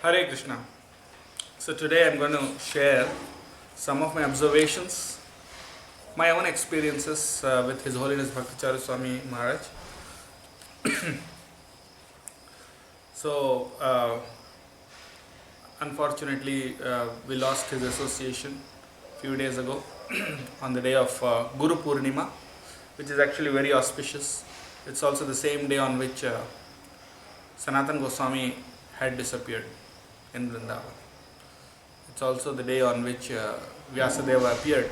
Hare Krishna. So today I'm going to share some of my observations, my own experiences with His Holiness Bhakti Charu Swami Maharaj. So unfortunately we lost his association a few days ago on the day of Guru Purnima, which is actually very auspicious. It's also the same day on which Sanatana Goswami had disappeared in Vrindavan. It's also the day on which Vyasadeva appeared,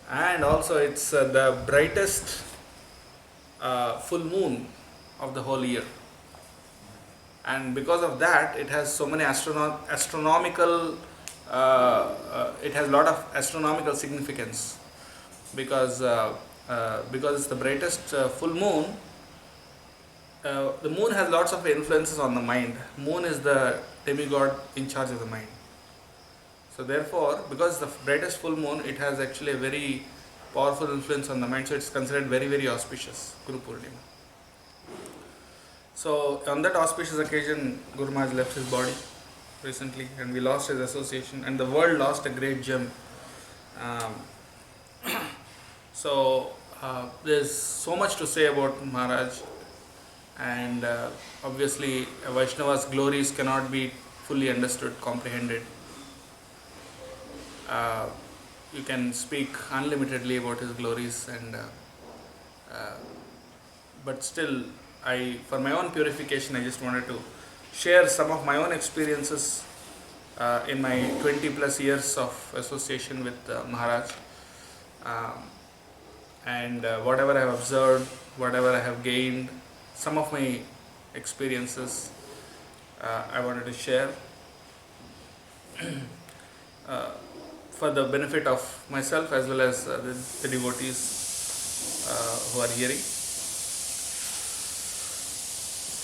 and also it's the brightest full moon of the whole year, and because of that it has so many astronomical it has a lot of astronomical significance, because it's the brightest full moon. The moon has lots of influences on the mind. Moon is the demigod in charge of the mind. So therefore, because the brightest full moon, it has actually a very powerful influence on the mind. So it's considered very, very auspicious, Guru Purnima. So on that auspicious occasion, Guru Maharaj left his body recently, and we lost his association, and the world lost a great gem. There's so much to say about Maharaj, and obviously Vaishnava's glories cannot be fully understood, comprehended. You can speak unlimitedly about his glories, and but still, for my own purification, I just wanted to share some of my own experiences in my 20 plus years of association with Maharaj, and whatever I have observed, whatever I have gained, some of my experiences I wanted to share for the benefit of myself as well as the devotees who are hearing.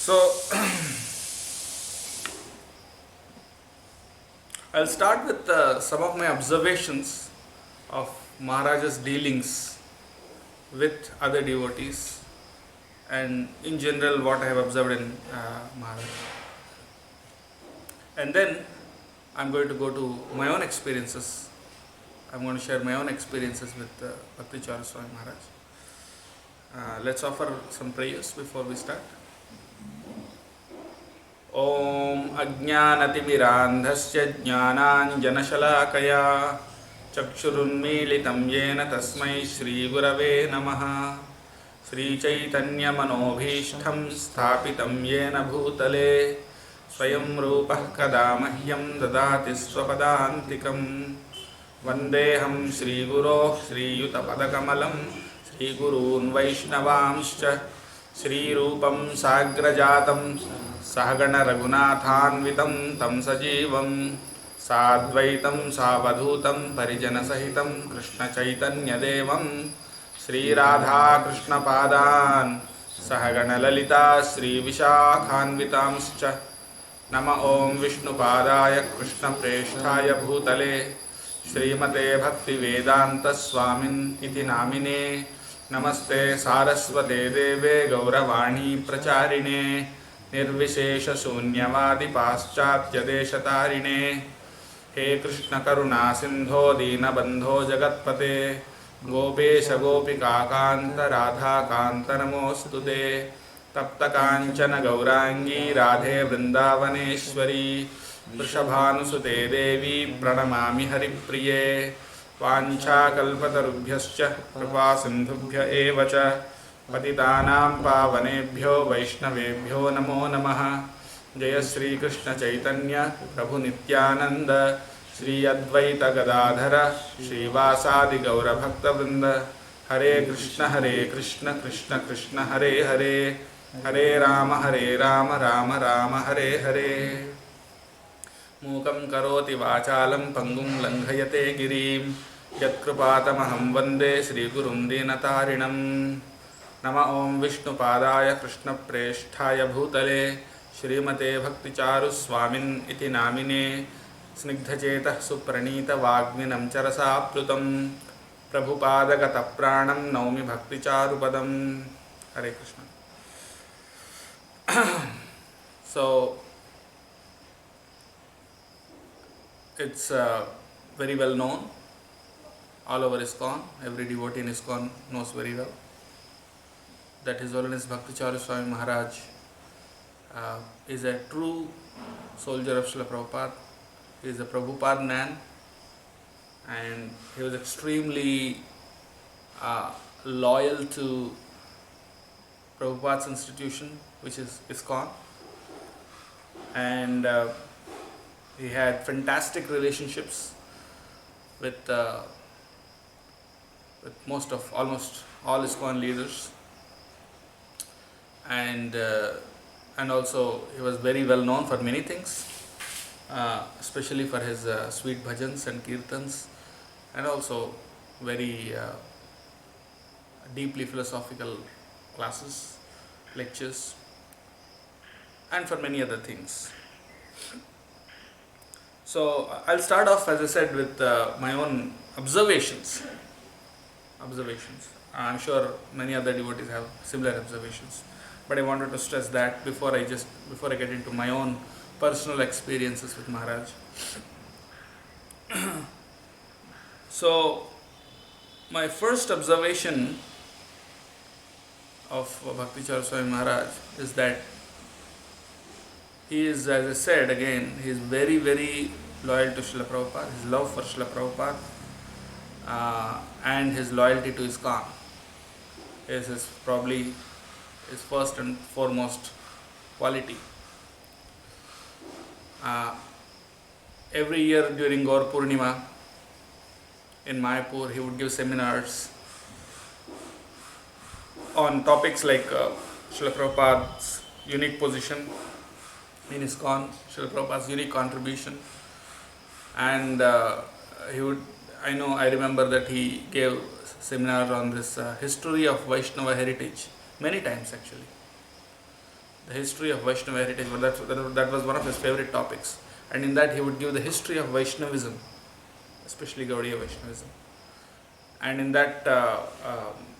So I'll start with some of my observations of Maharaja's dealings with other devotees, and in general what I have observed in Maharaj. And then I'm going to go to my own experiences. I'm going to share my own experiences with Bhakti Charu Swami Maharaj. Let's offer some prayers before we start. Om Ajnanatimirandhasya Jnananjanashalakaya Chakshurunmilitam Yena Tasmai Shri Gurave Namaha. Shri Chaitanya Manobhishtham Sthapitam Yena Bhutale Swayam Rupah Kada Mahyam Dadati Swapadantikam. Vandeham Shri Guru Shri Yutapadakamalam Shri Gurun Vaishnavamscha Shri Rupam Sagrajatam Sahagana Raghunathanvitam Tam Sajivam Sadvaitam Savadhutam Parijana Sahitam Krishna Chaitanya Devam Shri Radha Krishna Padan Sahagana Lalita Shri Vishakhanvitamscha. Nama Om Vishnu Padaya Krishna Presthaya Bhutale Srimate Bhakti Vedanta Swamin Iti Namine. Namaste Saraswate Deve Gauravani Pracharine Nirvishesha Sunyavadi Paschatya Deshatarine. He Krishna Karuna Sindho Dina Bandho Jagatpate Gopesha Gopika Kanta Radha Kanta Namostute Tapta Kanchana Gaurangi Radhe Vrindavaneshwari Vrishabhanusute Devi Pranamami Haripriye Vancha Kalpatarubhyascha Kripa Sindhubhya Evacha Patitanam Pavanebhyo Vaishnavebhyo Namo Namaha. Jaya Shri Krishna Chaitanya Prabhu Nityananda Shri Advaita Gadadhara Shri Vasadi Gaura Bhakta Vrinda. Hare Krishna Krishna Krishna Hare Hare Hare Rama Rama Rama Hare Hare. Mukam karoti vachalam pangum langhayate girim yatkrupatamaham vande Shri Gurum Dinatarinam. Nama Om Vishnu Padaya Krishna Presthaya Bhutale Shrimate Bhakti Charu Swamin Iti Namine. Snigdhachetah Supranita Vagminam Charasa Plutam Prabhupada Pranam Naumi Bhakti Charu Padam. Hare Krishna. So It's very well known all over ISKCON. Every devotee in ISKCON knows very well that His Holiness Bhakti Charu Swami Maharaj is a true soldier of Srila Prabhupada. He is a Prabhupada man, and he was extremely loyal to Prabhupada's institution, which is ISKCON, and he had fantastic relationships with almost all ISKCON leaders, and also he was very well known for many things, especially for his sweet bhajans and kirtans, and also very deeply philosophical classes, lectures, and for many other things. So I'll start off, as I said, with my own observations. I'm sure many other devotees have similar observations, but I wanted to stress that before I get into my own personal experiences with Maharaj. So my first observation of Bhakti Charu Swami Maharaj is that he is, as I said again, he is very, very loyal to Srila Prabhupada. His love for Srila Prabhupada and his loyalty to ISKCON is probably his first and foremost quality. Every year during Gaur Purnima in Mayapur, he would give seminars on topics like Srila Prabhupada's unique position in ISKCON, Srila Prabhupada's unique contribution, and I remember that he gave seminar on this history of Vaishnava heritage many times actually. The history of Vaishnava heritage, that was one of his favorite topics, and in that he would give the history of Vaishnavism, especially Gaudiya Vaishnavism, and in that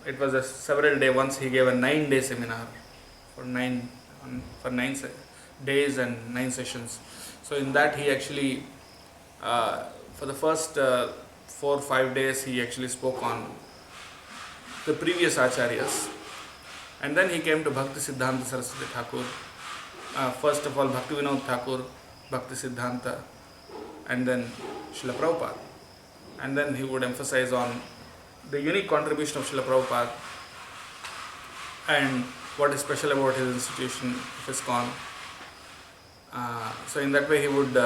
it was a several day. Once he gave a 9-day seminar for 9 days and 9 sessions. So in that he actually for the first 4 or 5 days he actually spoke on the previous acharyas, and then he came to Bhakti Siddhanta Saraswati Thakur. First of all Bhakti Vinod Thakur, Bhakti Siddhanta, and then Srila Prabhupada, and then he would emphasize on the unique contribution of Srila Prabhupada and what is special about his institution of ISKCON. So in that way he would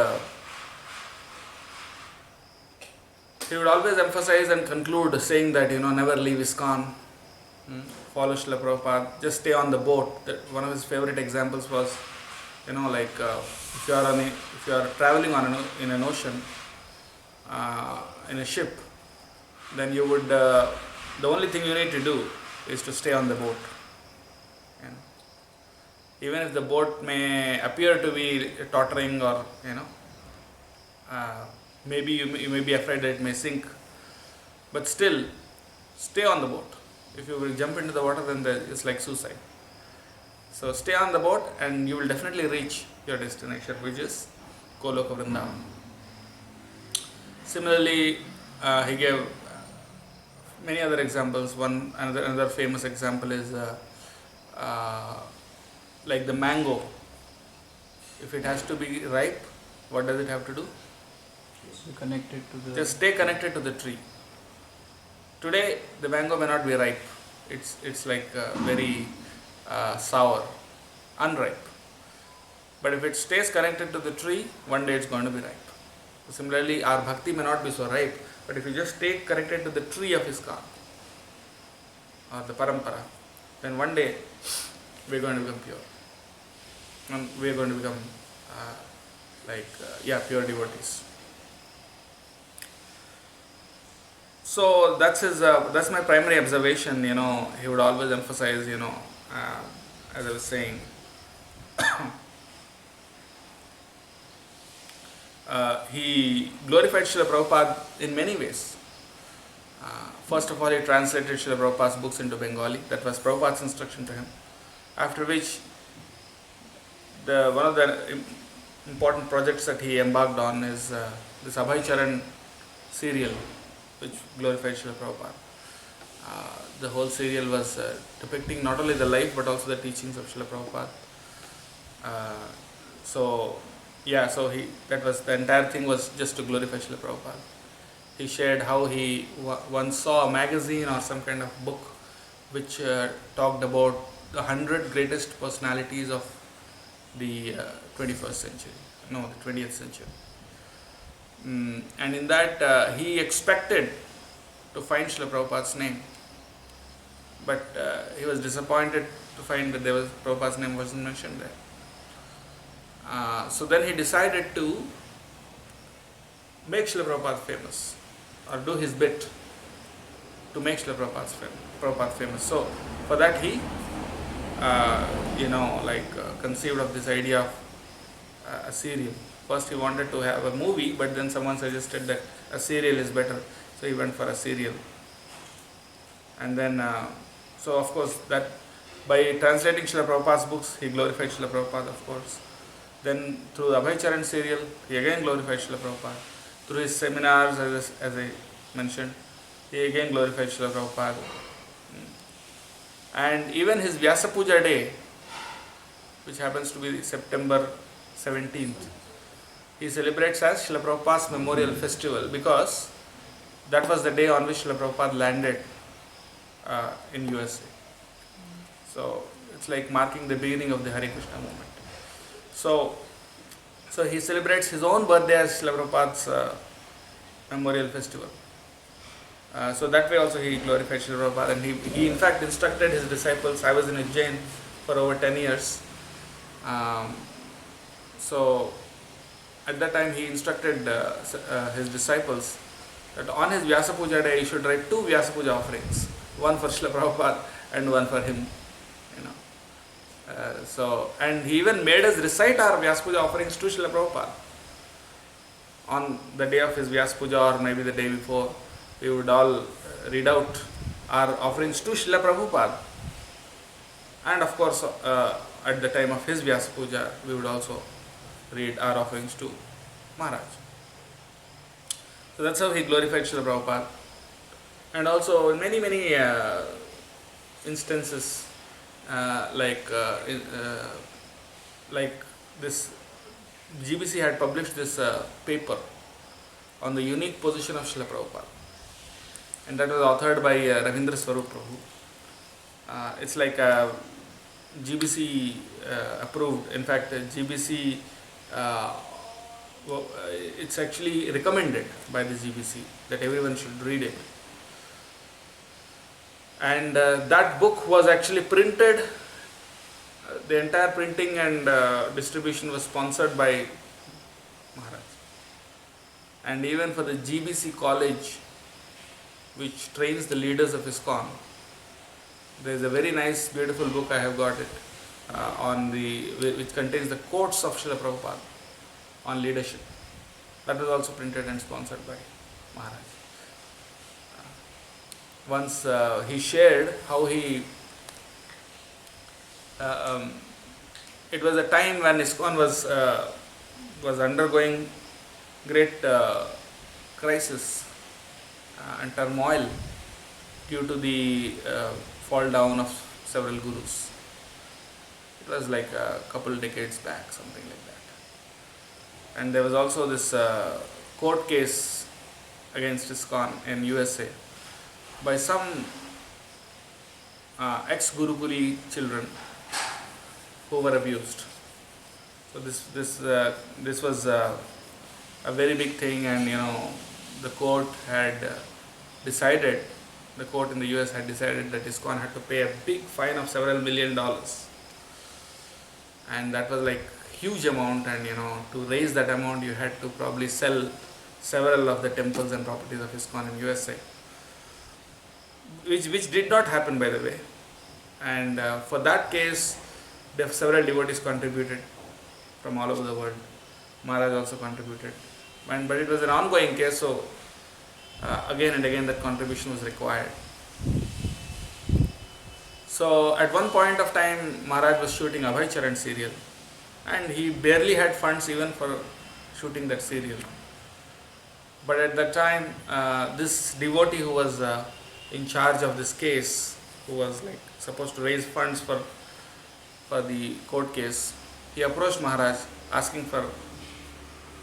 always emphasize and conclude saying that never leave ISKCON, follow Srila Prabhupada, just stay on the boat. That one of his favorite examples was if you are traveling in an ocean in a ship, then you would the only thing you need to do is to stay on the boat. Even if the boat may appear to be tottering, or maybe you may be afraid that it may sink, but still stay on the boat. If you will jump into the water, then it's like suicide. So stay on the boat and you will definitely reach your destination, which is Goloka Vrindavan. Similarly, he gave many other examples. Another famous example is like the mango. If it has to be ripe, what does it have to do? Just stay connected to the tree. Today the mango may not be ripe. It's like very sour, unripe. But if it stays connected to the tree, one day it's going to be ripe. So similarly, our bhakti may not be so ripe, but if you just stay connected to the tree of ISKCON or the parampara, then one day we're going to become pure. And we're going to become pure devotees. So that's my primary observation. He would always emphasize, as I was saying, he glorified Srila Prabhupada in many ways. First of all, he translated Srila Prabhupada's books into Bengali. That was Prabhupada's instruction to him. After which, one of the important projects that he embarked on is this Abhay Charan serial, which glorified Srila Prabhupada. The whole serial was depicting not only the life but also the teachings of Srila Prabhupada. So that was the entire thing was just to glorify Srila Prabhupada. He shared how he once saw a magazine or some kind of book which talked about the 100 greatest personalities of the 21st century, no, the 20th century. And in that he expected to find Srila Prabhupada's name, but he was disappointed to find that Prabhupada's name wasn't mentioned there. So then he decided to make Srila Prabhupada famous, or do his bit to make Srila Prabhupada famous. So for that he conceived of this idea of a serial. First he wanted to have a movie, but then someone suggested that a serial is better, so he went for a serial. And then so of course that by translating Srila Prabhupada's books, he glorified Srila Prabhupada, of course. Then through the Abhay Charan serial, he again glorified Srila Prabhupada. Through his seminars, as I mentioned, he again glorified Srila Prabhupada. And even his Vyasa Puja day, which happens to be September 17th, he celebrates as Srila Prabhupada's Memorial Festival, because that was the day on which Srila Prabhupada landed in USA. So it's like marking the beginning of the Hare Krishna movement. So he celebrates his own birthday as Srila Prabhupada's Memorial Festival. So that way also he glorified Srila Prabhupada, and he in fact instructed his disciples. I was in Ujjain for over 10 years. So at that time he instructed his disciples that on his Vyasa Puja day he should write 2 Vyasa Puja offerings, one for Srila Prabhupada and one for him. And he even made us recite our Vyasa Puja offerings to Srila Prabhupada. On the day of his Vyasa Puja, or maybe the day before, we would all read out our offerings to Srila Prabhupada. And of course, at the time of his Vyasa Puja, we would also read our offerings to Maharaja. So that's how he glorified Srila Prabhupada. And also in many instances, like this GBC had published this paper on the unique position of Srila Prabhupada, and that was authored by Ravindra Swarup Prabhu. It's like GBC approved. In fact, GBC it's actually recommended by the GBC that everyone should read it. And that book was actually printed. The entire printing and distribution was sponsored by Maharaj. And even for the GBC college, which trains the leaders of ISKCON, there is a very nice, beautiful book. I have got it which contains the quotes of Srila Prabhupada on leadership. That was also printed and sponsored by Maharaj. Once he shared how he it was a time when ISKCON was undergoing great crisis and turmoil due to the fall down of several gurus. It was like a couple decades back, something like that. And there was also this court case against ISKCON in USA by some ex-Gurukuli children who were abused. So this was a very big thing, and the court had decided, the court in the US had decided that ISKCON had to pay a big fine of several $1 million, and that was like huge amount. And to raise that amount, you had to probably sell several of the temples and properties of ISKCON in USA, which did not happen, by the way. And for that case, several devotees contributed from all over the world. Maharaj also contributed, but it was an ongoing case, so again and again that contribution was required. So at one point of time, Maharaj was shooting Abhay Charan serial, and he barely had funds even for shooting that serial. But at that time, this devotee who was in charge of this case, who was like supposed to raise funds for the court case, he approached Maharaj asking for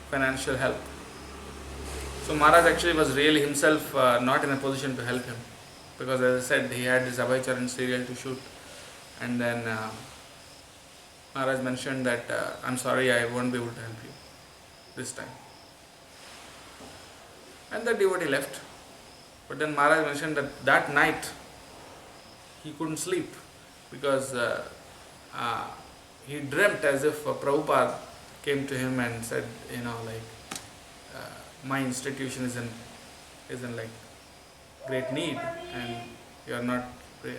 financial help. So Maharaj actually was really himself not in a position to help him, because as I said, he had this Abhay Charan serial to shoot, and then Maharaj mentioned that I'm sorry, I won't be able to help you this time. And the devotee left. But then Maharaj mentioned that that night he couldn't sleep, because he dreamt as if Prabhupada came to him and said, my institution is in like great need and you are not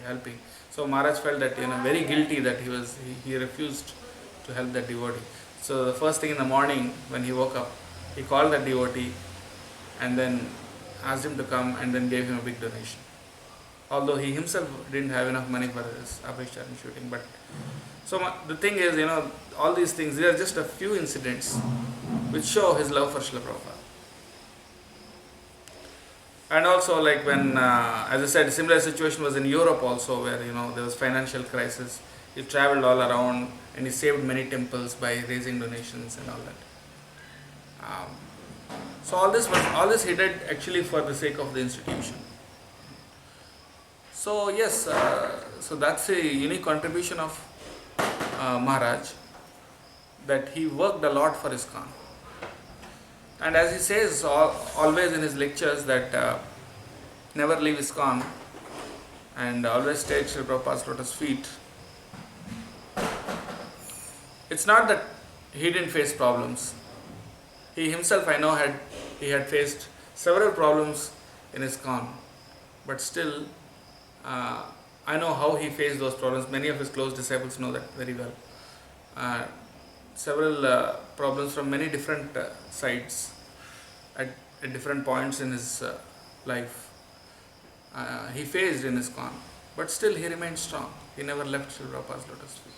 helping. So Maharaj felt that very guilty that he refused to help that devotee. So the first thing in the morning when he woke up, he called that devotee and then asked him to come and then gave him a big donation. Although he himself didn't have enough money for his Abhay Charan shooting. But so the thing is, all these things, they are just a few incidents which show his love for Srila Prabhupada. And also, like when, as I said, similar situation was in Europe also, where there was financial crisis. He traveled all around and he saved many temples by raising donations and all that. So all this he did actually for the sake of the institution. So yes, so that's a unique contribution of Maharaj, that he worked a lot for ISKCON. And as he says always in his lectures that never leave ISKCON and always stay at Srila Prabhupada's lotus feet. It's not that he didn't face problems. He himself, I know, had faced several problems in ISKCON, but still I know how he faced those problems. Many of his close disciples know that very well. Several problems from many different sides at different points in his life. He faced in ISKCON, but still he remained strong. He never left Srila Prabhupada's lotus feet.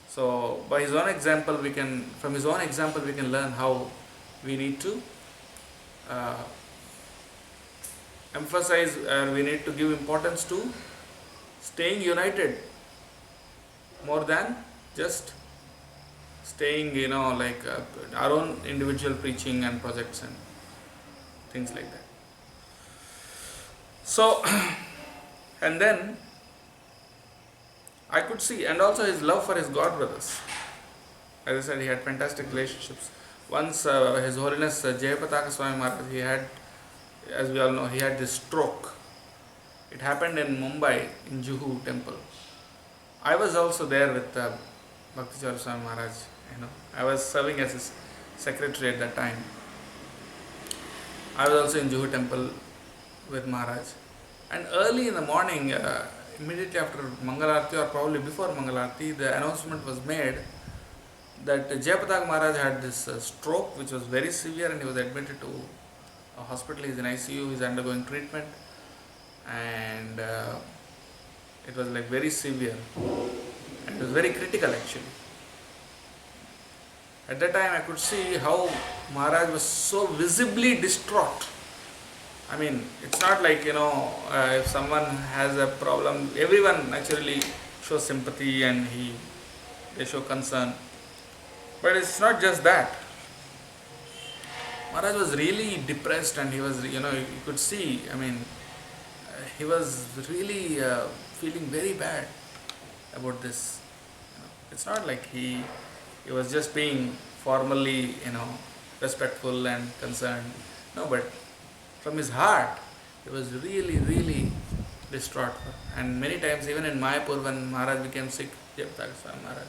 So by his own example, from his own example we can learn how we need to emphasize, we need to give importance to staying united more than just staying, our own individual preaching and projects and things like that. So, and then I could see, and also his love for his god brothers. As I said, he had fantastic relationships. Once His Holiness Jayapataka Swami Maharaj, he had, as we all know, he had this stroke. It happened in Mumbai, in Juhu temple. I was also there with Bhakti Charu Swami Maharaj. I was serving as his secretary at that time. I was also in Juhu temple with Maharaj. And early in the morning, immediately after Mangalarti or probably before Mangalarti, the announcement was made that Jayapataka Maharaj had this stroke which was very severe and he was admitted to a hospital. He is in ICU, he is undergoing treatment, and it was like very severe and it was very critical actually. At that time I could see how Maharaj was so visibly distraught. I mean, it's not like, if someone has a problem, everyone naturally shows sympathy and they show concern. But it's not just that. Maharaj was really depressed and he was, you could see, he was really feeling very bad about this. It's not like he was just being formally, respectful and concerned. No, but from his heart, he was really, really distraught. And many times, even in Mayapur, when Maharaj became sick, Jayapataka Swami Maharaj,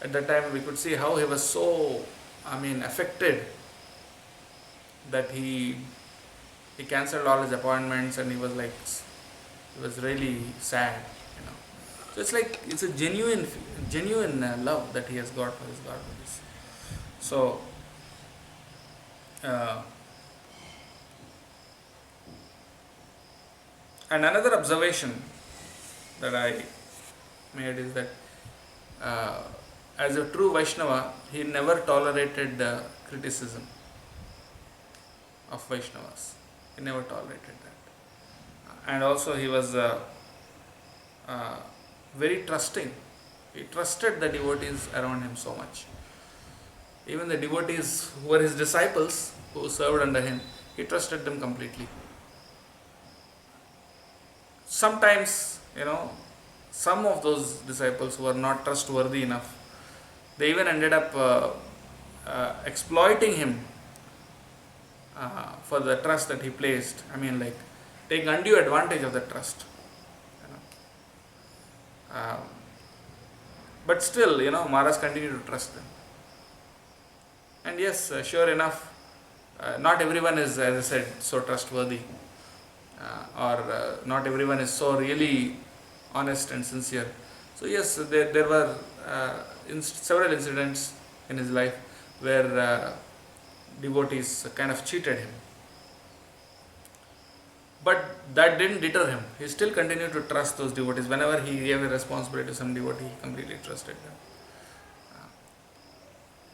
at that time we could see how he was so, affected that he cancelled all his appointments and he was really sad. So it's a genuine love that he has got for his godbrothers. So, and another observation that I made is that as a true Vaishnava, he never tolerated criticism of Vaishnavas. He never tolerated that. And also he was very trusting. He trusted the devotees around him so much. Even the devotees who were his disciples, who served under him, he trusted them completely. Sometimes, some of those disciples who were not trustworthy enough, they even ended up exploiting him for the trust that he placed. Taking undue advantage of the trust. But still, Maharaj continued to trust them. And yes, sure enough, not everyone is, as I said, so trustworthy, or not everyone is so really honest and sincere. So yes, there were several incidents in his life where devotees kind of cheated him. But that didn't deter him. He still continued to trust those devotees. Whenever he gave a responsibility to some devotee, he completely trusted them.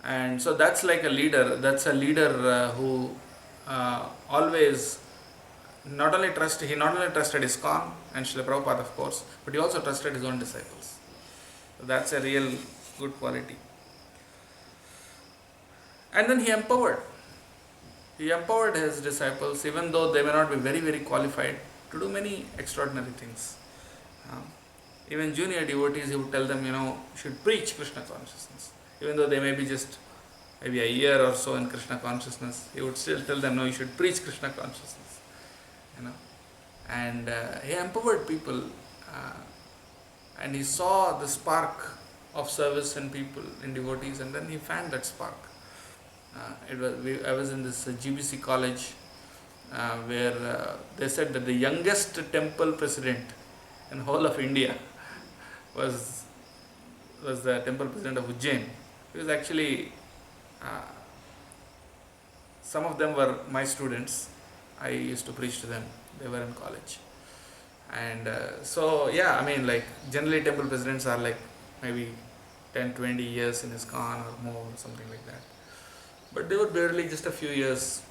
And so that's like a leader. That's a leader who always he not only trusted ISKCON and Srila Prabhupada, of course, but he also trusted his own disciples. So that's a real good quality. And then he empowered. He empowered his disciples, even though they may not be very, very qualified, to do many extraordinary things. Even junior devotees, he would tell them, should preach Krishna consciousness. Even though they may be just maybe a year or so in Krishna consciousness, he would still tell them, no, you should preach Krishna consciousness. And he empowered people, and he saw the spark of service in people, in devotees, and then he fanned that spark. I was in this GBC college where they said that the youngest temple president in the whole of India was the temple president of Ujjain. He was actually, some of them were my students. I used to preach to them. They were in college. And generally temple presidents are like maybe 10, 20 years in ISKCON or more, something like that. But they were barely just a few years.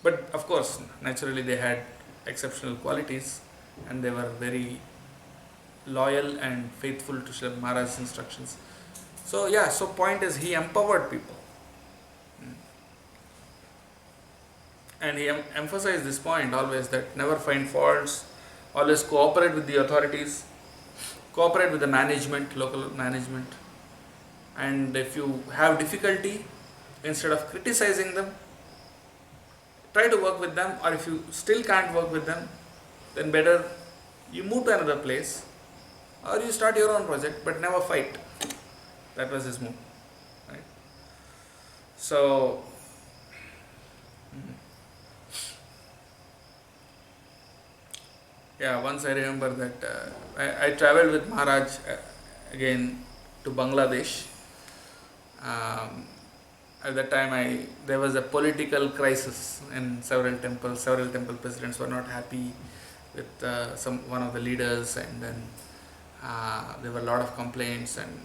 But of course, naturally they had exceptional qualities and they were very loyal and faithful to Srila Maharaj's instructions. So point is, he empowered people. And he emphasized this point always, that never find faults, always cooperate with the authorities, cooperate with the management, local management. And if you have difficulty, instead of criticizing them, try to work with them, or if you still can't work with them, then better you move to another place or you start your own project, but never fight. That was his move. Right? So, once I remember that I traveled with Maharaj again to Bangladesh. At that time, there was a political crisis in several temples. Several temple presidents were not happy with one of the leaders, and then there were a lot of complaints, and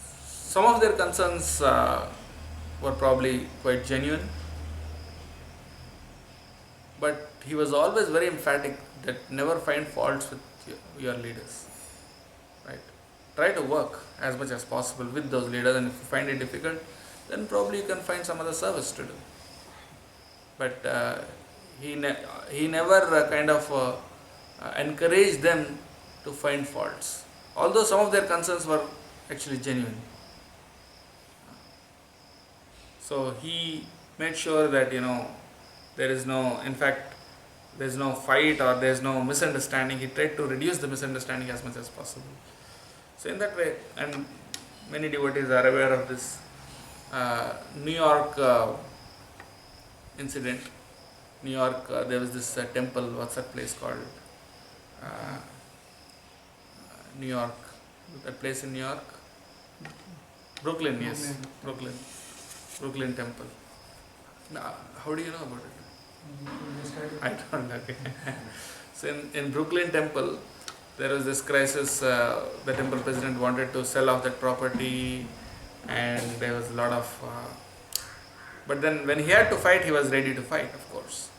some of their concerns were probably quite genuine. But he was always very emphatic that never find faults with your leaders. Right? Try to work as much as possible with those leaders, and if you find it difficult, then probably you can find some other service to do. But he never encouraged them to find faults, although some of their concerns were actually genuine. So he made sure that there is no fight or there is no misunderstanding. He tried to reduce the misunderstanding as much as possible. So in that way, and many devotees are aware of this New York incident. New York, there was this temple, what's that place called? New York, that place in New York? Brooklyn, yes, Brooklyn temple. Now, how do you know about it? I don't know. Okay. So in Brooklyn temple, there was this crisis. The temple president wanted to sell off that property, and there was a lot of. But then, when he had to fight, he was ready to fight. Of course,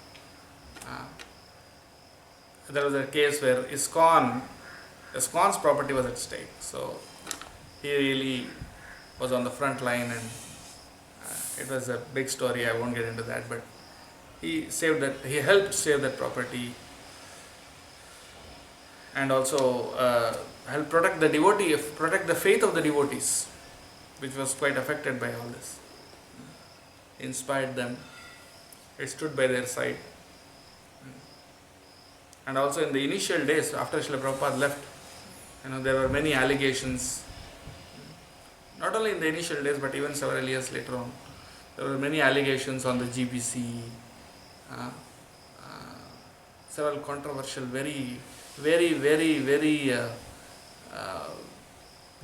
there was a case where ISKCON's property was at stake. So he really was on the front line, and it was a big story. I won't get into that, but he saved that. He helped save that property, and also helped protect the faith of the devotees, which was quite affected by all this. Inspired them. It stood by their side. And also in the initial days, after Srila Prabhupada left, there were many allegations. Not only in the initial days, but even several years later on, there were many allegations on the GBC. Several controversial, very, very, very, very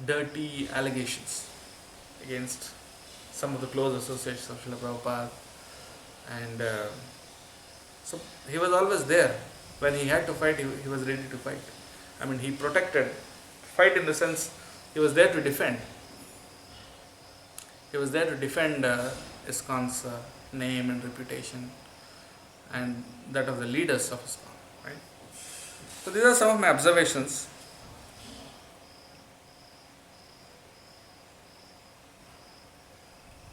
dirty allegations against some of the close associates of Srila Prabhupada. And so he was always there. When he had to fight, he was ready to fight. He protected. Fight in the sense, he was there to defend. He was there to defend ISKCON's name and reputation, and that of the leaders of ISKCON. Right? So these are some of my observations.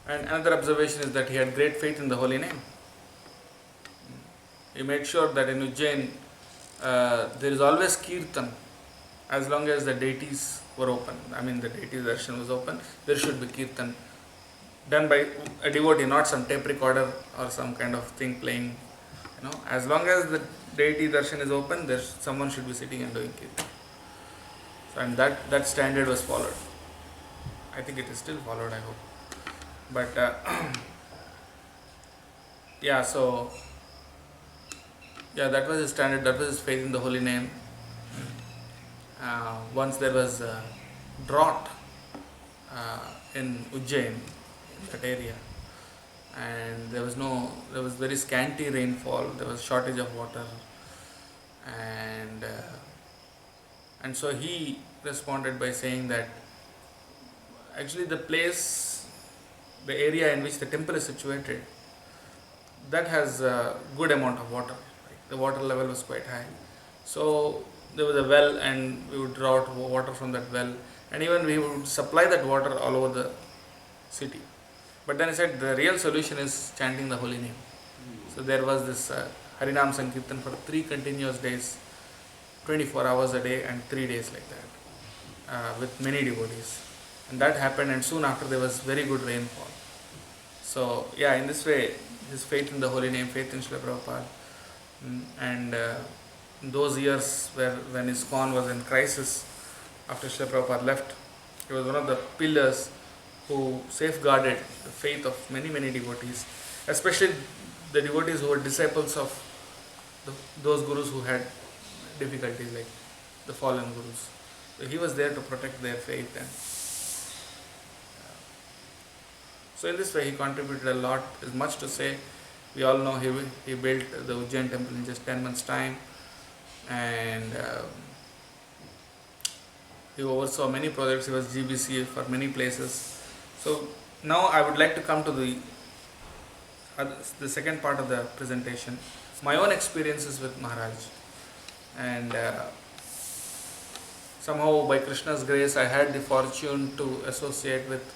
And another observation is that he had great faith in the holy name. He made sure that in Ujjain there is always kirtan as long as the deities were open. The deity darshan was open, there should be kirtan done by a devotee, not some tape recorder or some kind of thing playing. As long as the deity darshan is open, someone should be sitting and doing kirtan. So, and that standard was followed. I think it is still followed, I hope. But that was his standard, that was his faith in the holy name. Once there was a drought in Ujjain, in that area, and there was very scanty rainfall, there was shortage of water, and so he responded by saying that actually the area in which the temple is situated, that has a good amount of water. The water level was quite high. So there was a well, and we would draw water from that well, and even we would supply that water all over the city. But then he said the real solution is chanting the holy name. So there was this Harinam Sankirtan for 3 continuous days, 24 hours a day and 3 days like that, with many devotees. And that happened, and soon after there was very good rainfall. So in this way, his faith in the holy name, faith in Srila Prabhupada, and those years when ISKCON was in crisis after Srila Prabhupada left, he was one of the pillars who safeguarded the faith of many, many devotees, especially the devotees who were disciples of those gurus who had difficulties, like the fallen gurus. So he was there to protect their faith. And so in this way he contributed a lot. There's much to say. We all know he built the Ujjain temple in just 10 months' time, and he oversaw many projects. He was GBC for many places. So now I would like to come to the second part of the presentation, my own experiences with Maharaj. And somehow by Krishna's grace I had the fortune to associate with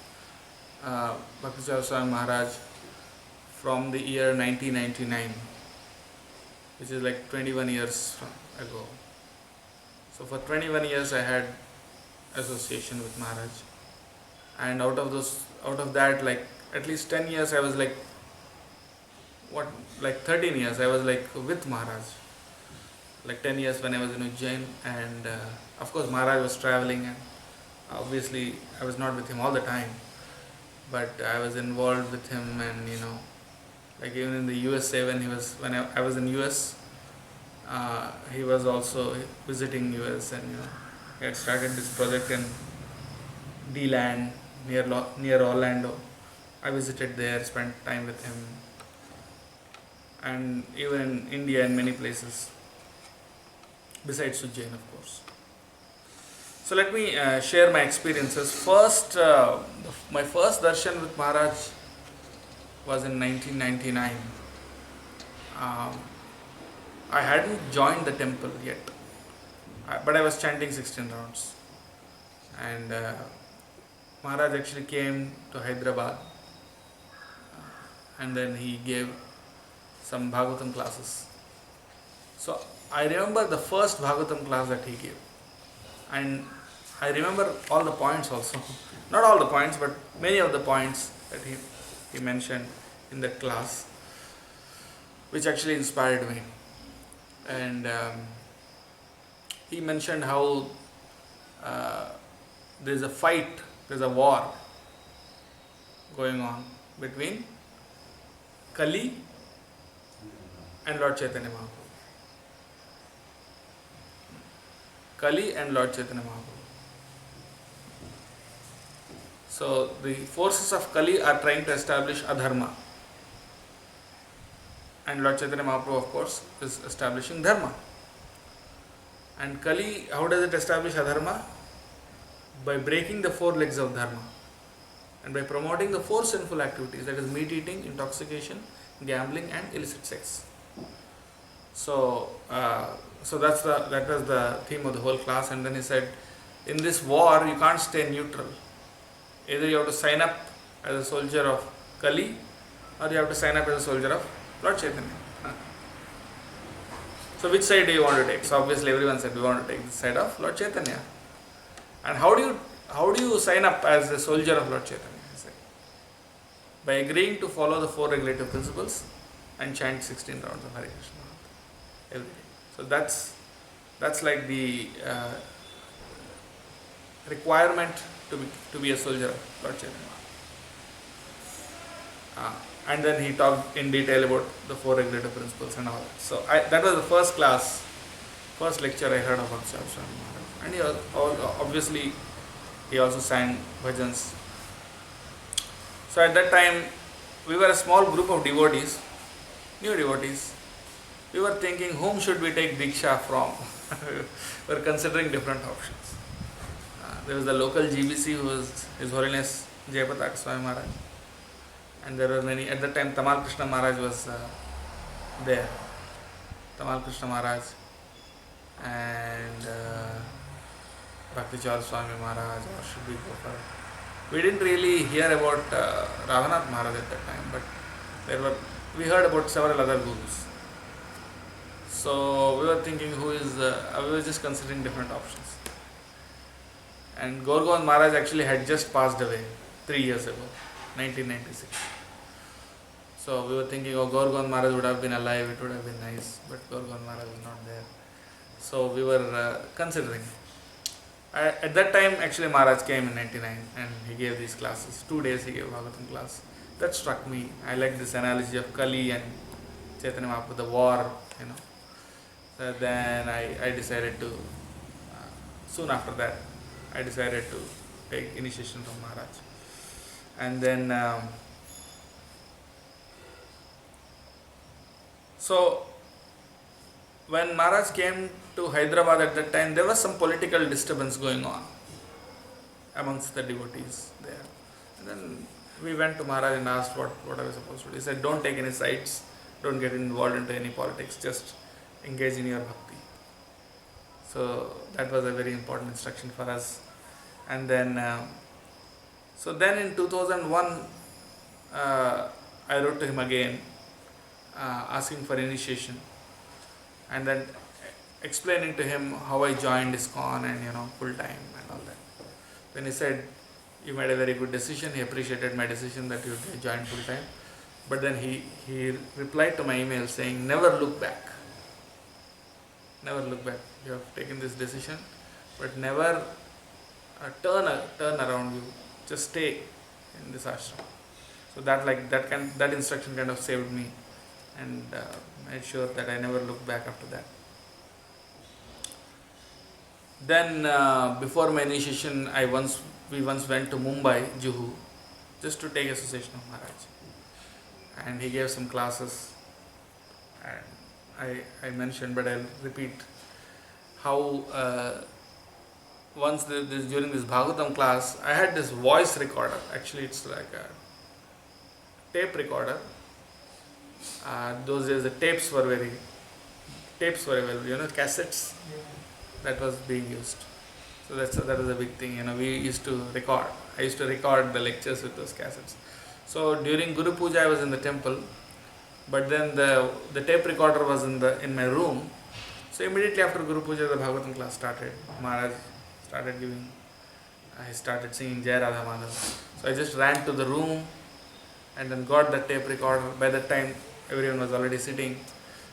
Bhakti Swami Maharaj from the year 1999, which is like 21 years ago. So for 21 years I had association with Maharaj, and out of that, like at least 10 years I was 13 years I was with Maharaj, like 10 years when I was in Ujjain, and of course Maharaj was traveling, and obviously I was not with him all the time, but I was involved with him, and like even in the USA when I was in US, he was also visiting US, and he had started this project in D-Land near Orlando. I visited there, spent time with him, and even in India and many places besides Ujjain, of course. So let me share my experiences. My first darshan with Maharaj was in 1999. Um, I hadn't joined the temple yet, but I was chanting 16 rounds. And Maharaj actually came to Hyderabad, and then he gave some Bhagavatam classes. So I remember the first Bhagavatam class that he gave, and I remember all the points also. Not all the points, but many of the points that he mentioned in that class, which actually inspired me. And he mentioned how there's a fight, there's a war going on between Kali and Lord Chaitanya Mahaprabhu. Kali and Lord Chaitanya Mahaprabhu. So the forces of Kali are trying to establish adharma, and Lord Chaitanya Mahaprabhu, of course, is establishing dharma. And Kali, how does it establish adharma? By breaking the four legs of dharma and by promoting the four sinful activities, that is meat eating, intoxication, gambling and illicit sex. So that was the theme of the whole class. And then he said, in this war you can't stay neutral. Either you have to sign up as a soldier of Kali, or you have to sign up as a soldier of Lord Chaitanya. So which side do you want to take? So obviously everyone said we want to take the side of Lord Chaitanya. And how do you sign up as a soldier of Lord Chaitanya? He said, by agreeing to follow the four regulative principles and chant 16 rounds of Hare Krishna every day. So that's like the requirement to be a soldier of Lord Chaitanya. And then he talked in detail about the four regulative principles and all that. So that was the first lecture I heard about Swami Maharaj. And obviously he also sang bhajans. So at that time we were a small group of devotees, new devotees. We were thinking, whom should we take Diksha from? We were considering different options. There was the local GBC who was His Holiness Jayapataka Swami Maharaj. And there were many. At that time, Tamal Krishna Maharaj was there. Tamal Krishna Maharaj and Bhakti Charu Swami Maharaj, or should we go for? We didn't really hear about Ravanath Maharaj at that time, but we heard about several other gurus. So we were thinking we were just considering different options. And Gorgon Maharaj actually had just passed away 3 years ago, 1996. So we were thinking, Gorgon Maharaj would have been alive, it would have been nice, but Gorgon Maharaj was not there. So we were considering. At that time, actually Maharaj came in 99 and he gave these classes. 2 days he gave Bhagavatam class. That struck me. I like this analogy of Kali and Chaitanya Mahaprabhu, the war, So then I decided to, soon after that, I decided to take initiation from Maharaj. And then, so when Maharaj came to Hyderabad at that time, there was some political disturbance going on amongst the devotees there. And then we went to Maharaj and asked what are we supposed to do. He said, don't take any sides, don't get involved into any politics, just engage in your bhakti. So that was a very important instruction for us. And then, so then in 2001, I wrote to him again, asking for initiation, and then explaining to him how I joined ISKCON and full time and all that. Then he said, you made a very good decision. He appreciated my decision that you joined full time. But then he replied to my email saying, never look back. Never look back. You have taken this decision, but never turn around. You just stay in this ashram. So that instruction kind of saved me and made sure that I never look back after that. Then before my initiation, we once went to Mumbai, Juhu, just to take association of Maharaj. And he gave some classes. And I mentioned, but I'll repeat how once during this Bhagavatam class, I had this voice recorder. Actually, it's like a tape recorder. Those days the tapes were available, cassettes that was being used. So that was a big thing. We used to record. I used to record the lectures with those cassettes. So during Guru Puja, I was in the temple, but then the tape recorder was in my room. So immediately after Guru Puja, the Bhagavatam class started. Maharaj started giving. I started singing Jai Radha Madhava. So I just ran to the room and then got the tape recorder. By that time, everyone was already sitting.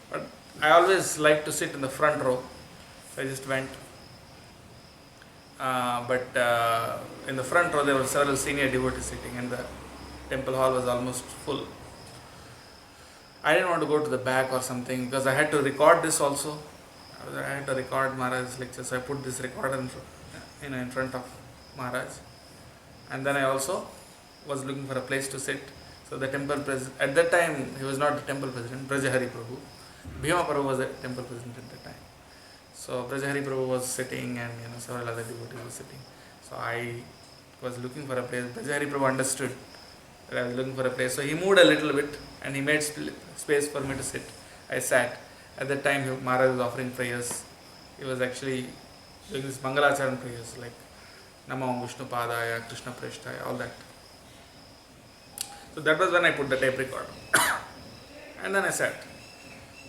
But I always liked to sit in the front row. So I just went. But in the front row, there were several senior devotees sitting, and the temple hall was almost full. I didn't want to go to the back or something because I had to record this also. I had to record Maharaj's lecture, so I put this recorder in front of Maharaj. And then I also was looking for a place to sit. So the temple president, at that time, he was not the temple president, Brajahari Prabhu. Bhima Prabhu was the temple president at that time. So Brajahari Prabhu was sitting, and several other devotees were sitting. So I was looking for a place. Brajahari Prabhu understood that I was looking for a place. So he moved a little bit and he made space for me to sit. I sat. At that time, Maharaj was offering prayers. He was actually doing this Mangalacharan prayers like Namo Vishnu Padaya, Krishna Preshtaya, all that. So that was when I put the tape recorder. And then I sat.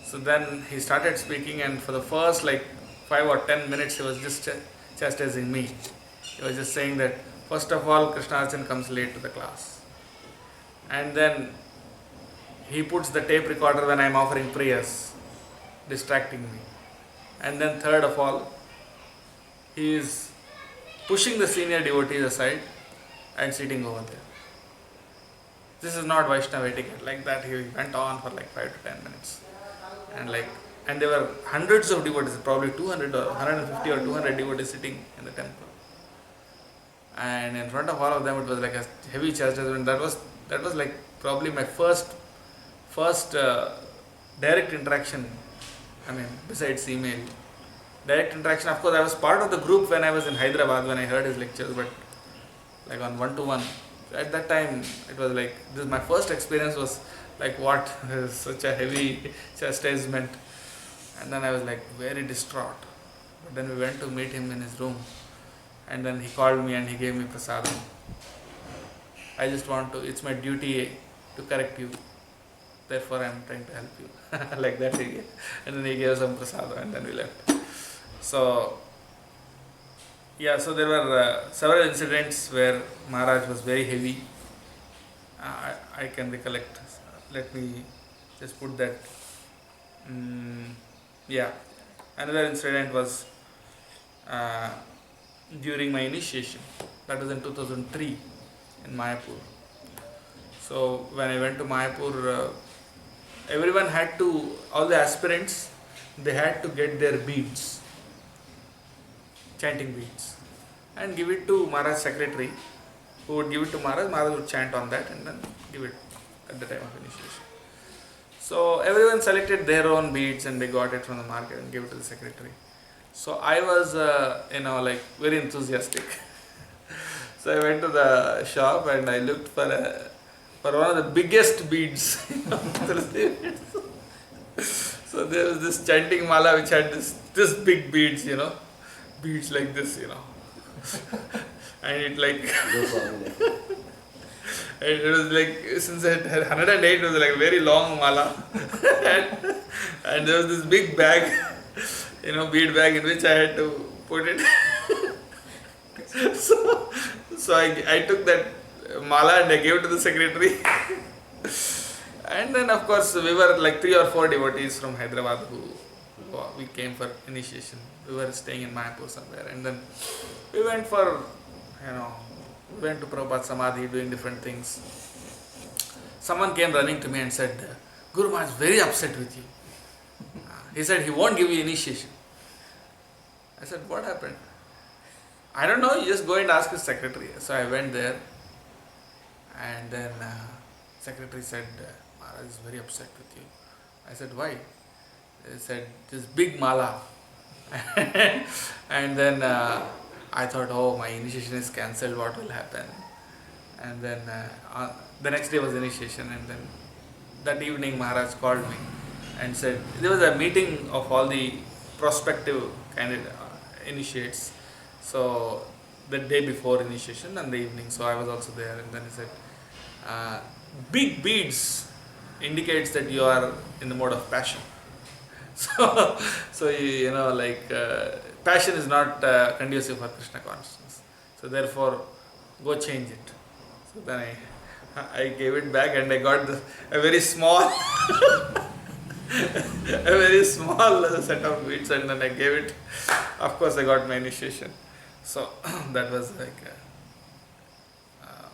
So then he started speaking, and for the first 5 or 10 minutes he was just chastising me. He was just saying that first of all, Krishna Archan comes late to the class. And then he puts the tape recorder when I am offering prayers, distracting me. And then third of all, he is pushing the senior devotees aside and sitting over there. This is not Vaishnava etiquette. Like that, he went on for 5 to 10 minutes. And there were hundreds of devotees, probably 200 or 150 or 200 devotees sitting in the temple. And in front of all of them, it was like a heavy chastisement. That was probably my first direct interaction. Besides email, direct interaction. Of course, I was part of the group when I was in Hyderabad when I heard his lectures, but on one-to-one. At that time, it was this. My first experience was what is such a heavy chastisement, and then I was very distraught. But then we went to meet him in his room, and then he called me and he gave me prasadam. I just it's my duty to correct you, therefore I am trying to help you. Like that he gave. And then he gave some prasadam and then we left. So there were several incidents where Maharaj was very heavy. I can recollect. Let me just put that. Another incident was during my initiation. That was in 2003 in Mayapur. So when I went to Mayapur, everyone had to, all the aspirants, they had to get their beads, chanting beads, and give it to Maharaj's secretary, who would give it to Maharaj. Maharaj would chant on that and then give it at the time of initiation. So everyone selected their own beads and they got it from the market and gave it to the secretary. So I was, very enthusiastic. So I went to the shop and I looked for one of the biggest beads. So there was this chanting mala which had this big beads, beads like this, and it and it was since I had 108, it was a very long mala, and there was this big bag, bead bag in which I had to put it. So I took that mala and I gave it to the secretary. And then of course we were 3 or 4 devotees from Hyderabad who we came for initiation. We were staying in Mayapur somewhere, and then we went for, we went to Prabhupada Samadhi doing different things. Someone came running to me and said, Guru Maharaj is very upset with you. He said he won't give you initiation. I said, what happened? I don't know, you just go and ask his secretary. So I went there, and then secretary said, Maharaj is very upset with you. I said, why? He said, this big mala. And then I thought, oh, my initiation is cancelled, what will happen? And then the next day was initiation, and then that evening Maharaj called me and said, there was a meeting of all the prospective candidate initiates. So the day before initiation and the evening, so I was also there, and then he said, big beads indicates that you are in the mode of passion. So you know, like passion is not conducive for Krishna consciousness. So therefore, go change it. So then I gave it back, and I got a very small, a very small set of beads, and then I gave it. Of course, I got my initiation. So that was like a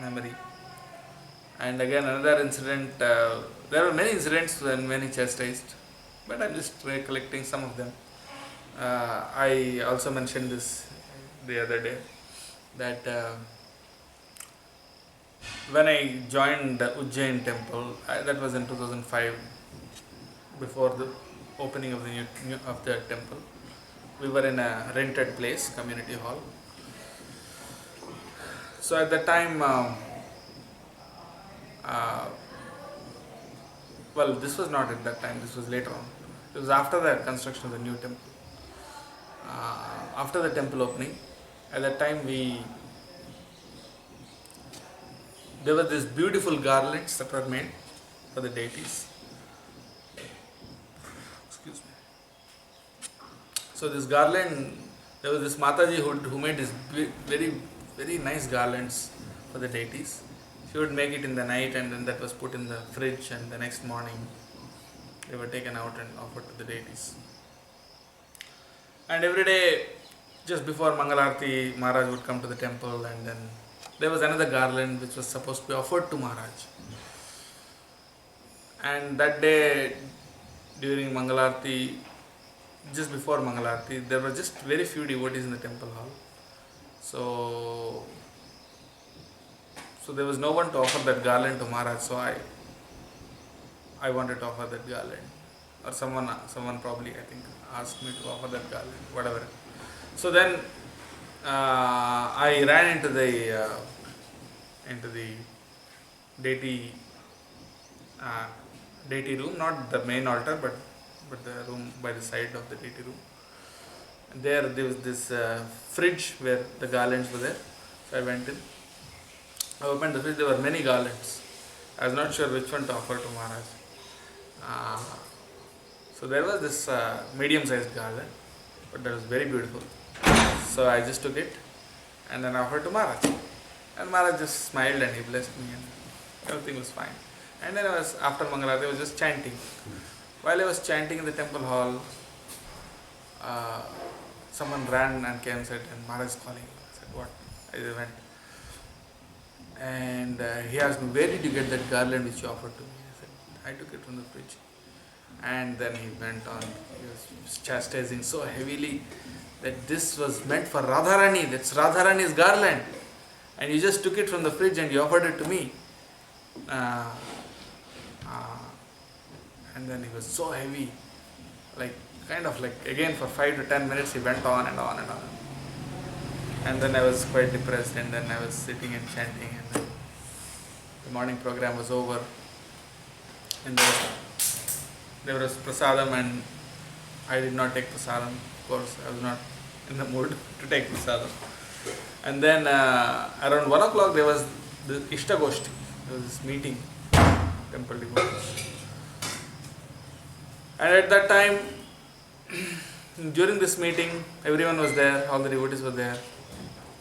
memory. And again, another incident. There were many incidents when he chastised, but I'm just recollecting some of them. I also mentioned this the other day, that when I joined the Ujjain temple, that was in 2005, before the opening of the temple. We were in a rented place, community hall. So at that time, well, this was not at that time, this was later on. It was after the construction of the new temple. After the temple opening, at that time there were these beautiful garlands that were made for the deities. Excuse me. So this garland, there was this Mataji who made this very, very nice garlands for the deities. She would make it in the night, and then that was put in the fridge, and the next morning they were taken out and offered to the deities. And every day, just before Mangalarti, Maharaj would come to the temple, and then there was another garland which was supposed to be offered to Maharaj. And that day, during Mangalarti, just before Mangalarti, there were just very few devotees in the temple hall. So there was no one to offer that garland to Maharaj, so I wanted to offer that garland. Or someone probably, I think, asked me to offer that garland, whatever. So then I ran into the deity room, not the main altar, but the room by the side of the deity room. And there was this fridge where the garlands were there. So I went in. I opened the fridge. There were many garlands. I was not sure which one to offer to Maharaj. So there was this medium-sized garland, but that was very beautiful. So I just took it and then offered to Maharaj. And Maharaj just smiled and he blessed me, and everything was fine. And then after Mangalarti, I was just chanting. While I was chanting in the temple hall, someone ran and came and said, and Maharaj is calling. I said, what? I went. And he asked me, where did you get that garland which you offered to me? I said, I took it from the fridge. And then he went on, he was chastising so heavily that this was meant for Radharani, that's Radharani's garland. And you just took it from the fridge and you offered it to me. And then he was so heavy, again for 5 to 10 minutes he went on and on and on. And then I was quite depressed, and then I was sitting and chanting, and then the morning program was over, and there was prasadam, and I did not take prasadam. Of course, I was not in the mood to take prasadam. And then around 1 o'clock there was the Ishta Goshti. There was this meeting, temple devotees. And at that time, during this meeting, everyone was there, all the devotees were there.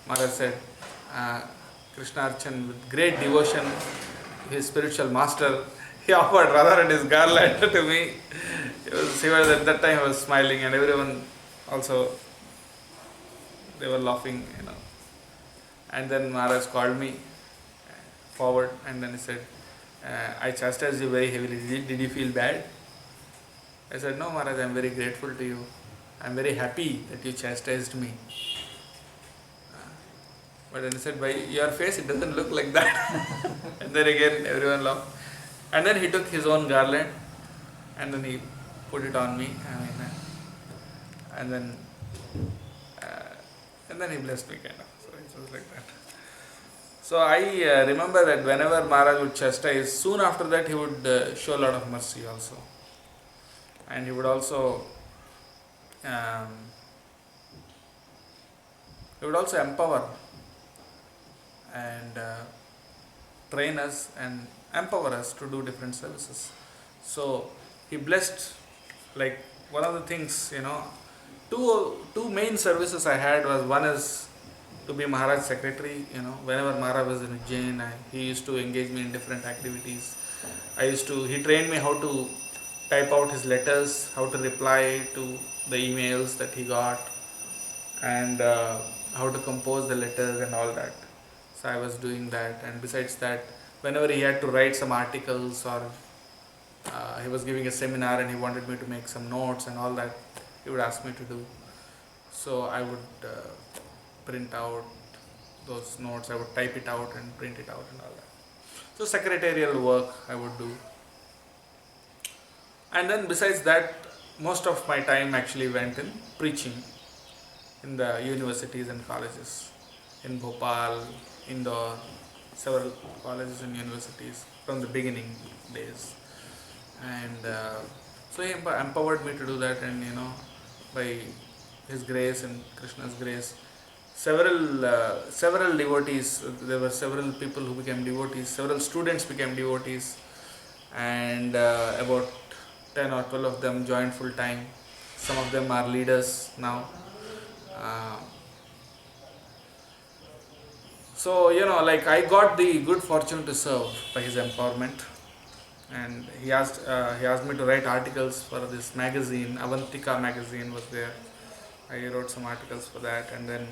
Maharaj said, Krishna Archan, with great devotion, his spiritual master, he offered Radharani's garland to me. At that time I was smiling, and everyone also, they were laughing, And then Maharaj called me forward, and then he said, I chastised you very heavily. Did you feel bad? I said, no, Maharaj, I am very grateful to you. I am very happy that you chastised me. But then he said, by your face it doesn't look like that. And then again everyone laughed. And then he took his own garland and then he put it on me. And then And then he blessed me kind of. So it was like that. So I remember that whenever Maharaj would chastise, soon after that he would show a lot of mercy also. And he would also um, empower and train us and empower us to do different services. So he blessed, like one of the things, two main services I had was, one is to be Maharaj's secretary. Whenever Maharaj was in Ujjain, he used to engage me in different activities. He trained me how to type out his letters, how to reply to the emails that he got, and how to compose the letters and all that. So I was doing that, and besides that, whenever he had to write some articles, or he was giving a seminar and he wanted me to make some notes and all that, he would ask me to do. So I would print out those notes, I would type it out and print it out and all that. So secretarial work I would do. And then besides that, most of my time actually went in preaching in the universities and colleges in Bhopal, Indore, several colleges and universities from the beginning days. And so he empowered me to do that, and by his grace and Krishna's grace, several devotees, there were several people who became devotees, several students became devotees, and about 10 or 12 of them joined full time. Some of them are leaders now. So I got the good fortune to serve by his empowerment, and he asked me to write articles for this magazine. Avantika magazine was there. I wrote some articles for that, and then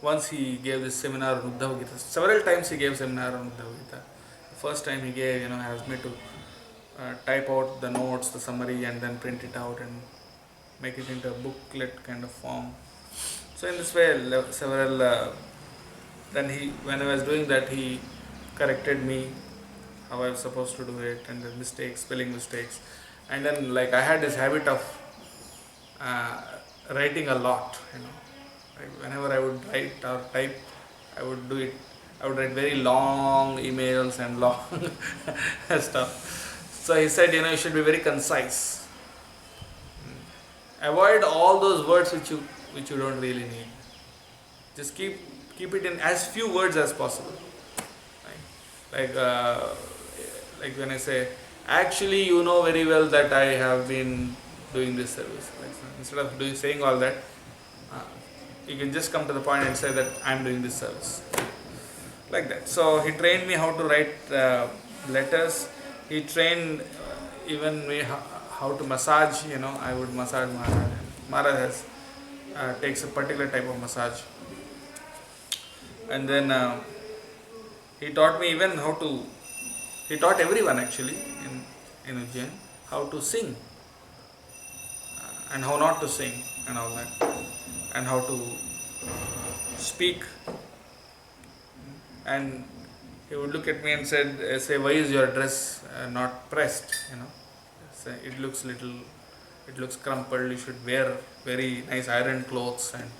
once he gave this seminar on Uddhava Gita. Several times he gave seminar on Uddhava Gita. First time he gave, asked me to type out the notes, the summary, and then print it out and make it into a booklet kind of form. So in this way, several. Then when I was doing that, he corrected me how I was supposed to do it, and the mistakes, spelling mistakes. And then I had this habit of writing a lot. Whenever I would write or type, I would do it. I would write very long emails and long stuff. So he said, you should be very concise. Avoid all those words which you don't really need. Just keep it in as few words as possible. Right? Like when I say, actually you know very well that I have been doing this service. Instead of saying all that, you can just come to the point and say that I am doing this service. Like that. So he trained me how to write letters. He trained even me how to massage. I would massage Maharaj. Maharaj takes a particular type of massage. And then he taught me even he taught everyone actually in Ujjain how to sing and how not to sing and all that, and how to speak. And he would look at me and say, why is your dress not pressed? Say, it looks crumpled. You should wear very nice iron clothes and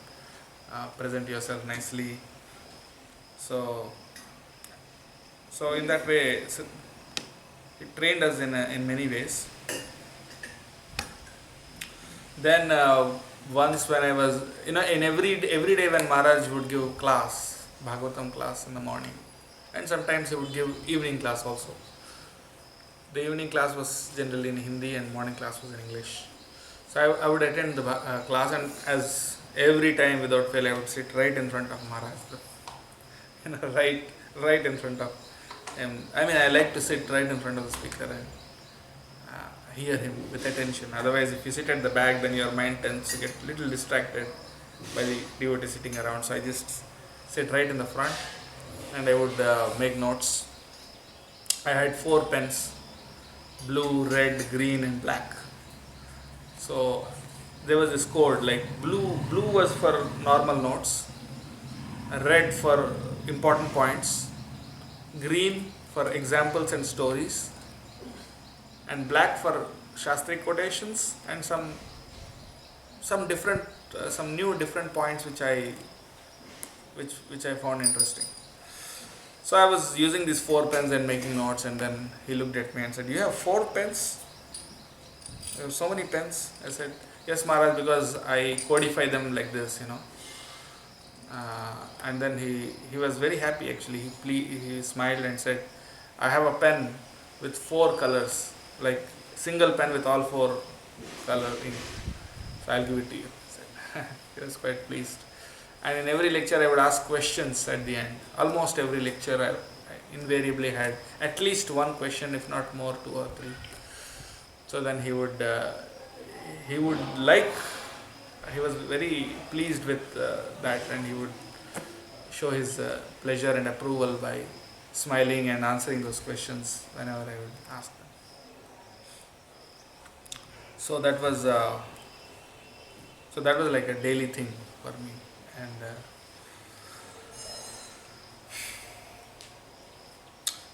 present yourself nicely. So in that way, he trained us in many ways. Then once when I was, in every day when Maharaj would give class, Bhagavatam class in the morning, and sometimes he would give evening class also. The evening class was generally in Hindi and morning class was in English. So I would attend the class, and as every time without fail I would sit right in front of Maharaj, right in front of him. I like to sit right in front of the speaker and hear him with attention. Otherwise, if you sit at the back, then your mind tends to get a little distracted by the devotee sitting around. So I just sit right in the front and I would make notes. I had 4 pens, blue, red, green and black. So there was this code, like blue was for normal notes, red for important points, green for examples and stories, and black for Shastri quotations and some some new different points which I found interesting. So I was using these 4 pens and making notes, and then he looked at me and said, "You have 4 pens? You have so many pens?" I said, "Yes, Maharaj, because I codify them like this, you know." And then he was very happy actually. He smiled and said, "I have a pen with 4 colors, like single pen with all 4 color ink. So I'll give it to you." So he was quite pleased. And in every lecture I would ask questions at the end. Almost every lecture I invariably had at least one question, if not more, 2 or 3. So then he would like, he was very pleased with that, and he would show his pleasure and approval by smiling and answering those questions whenever I would ask them. So that was like a daily thing for me. And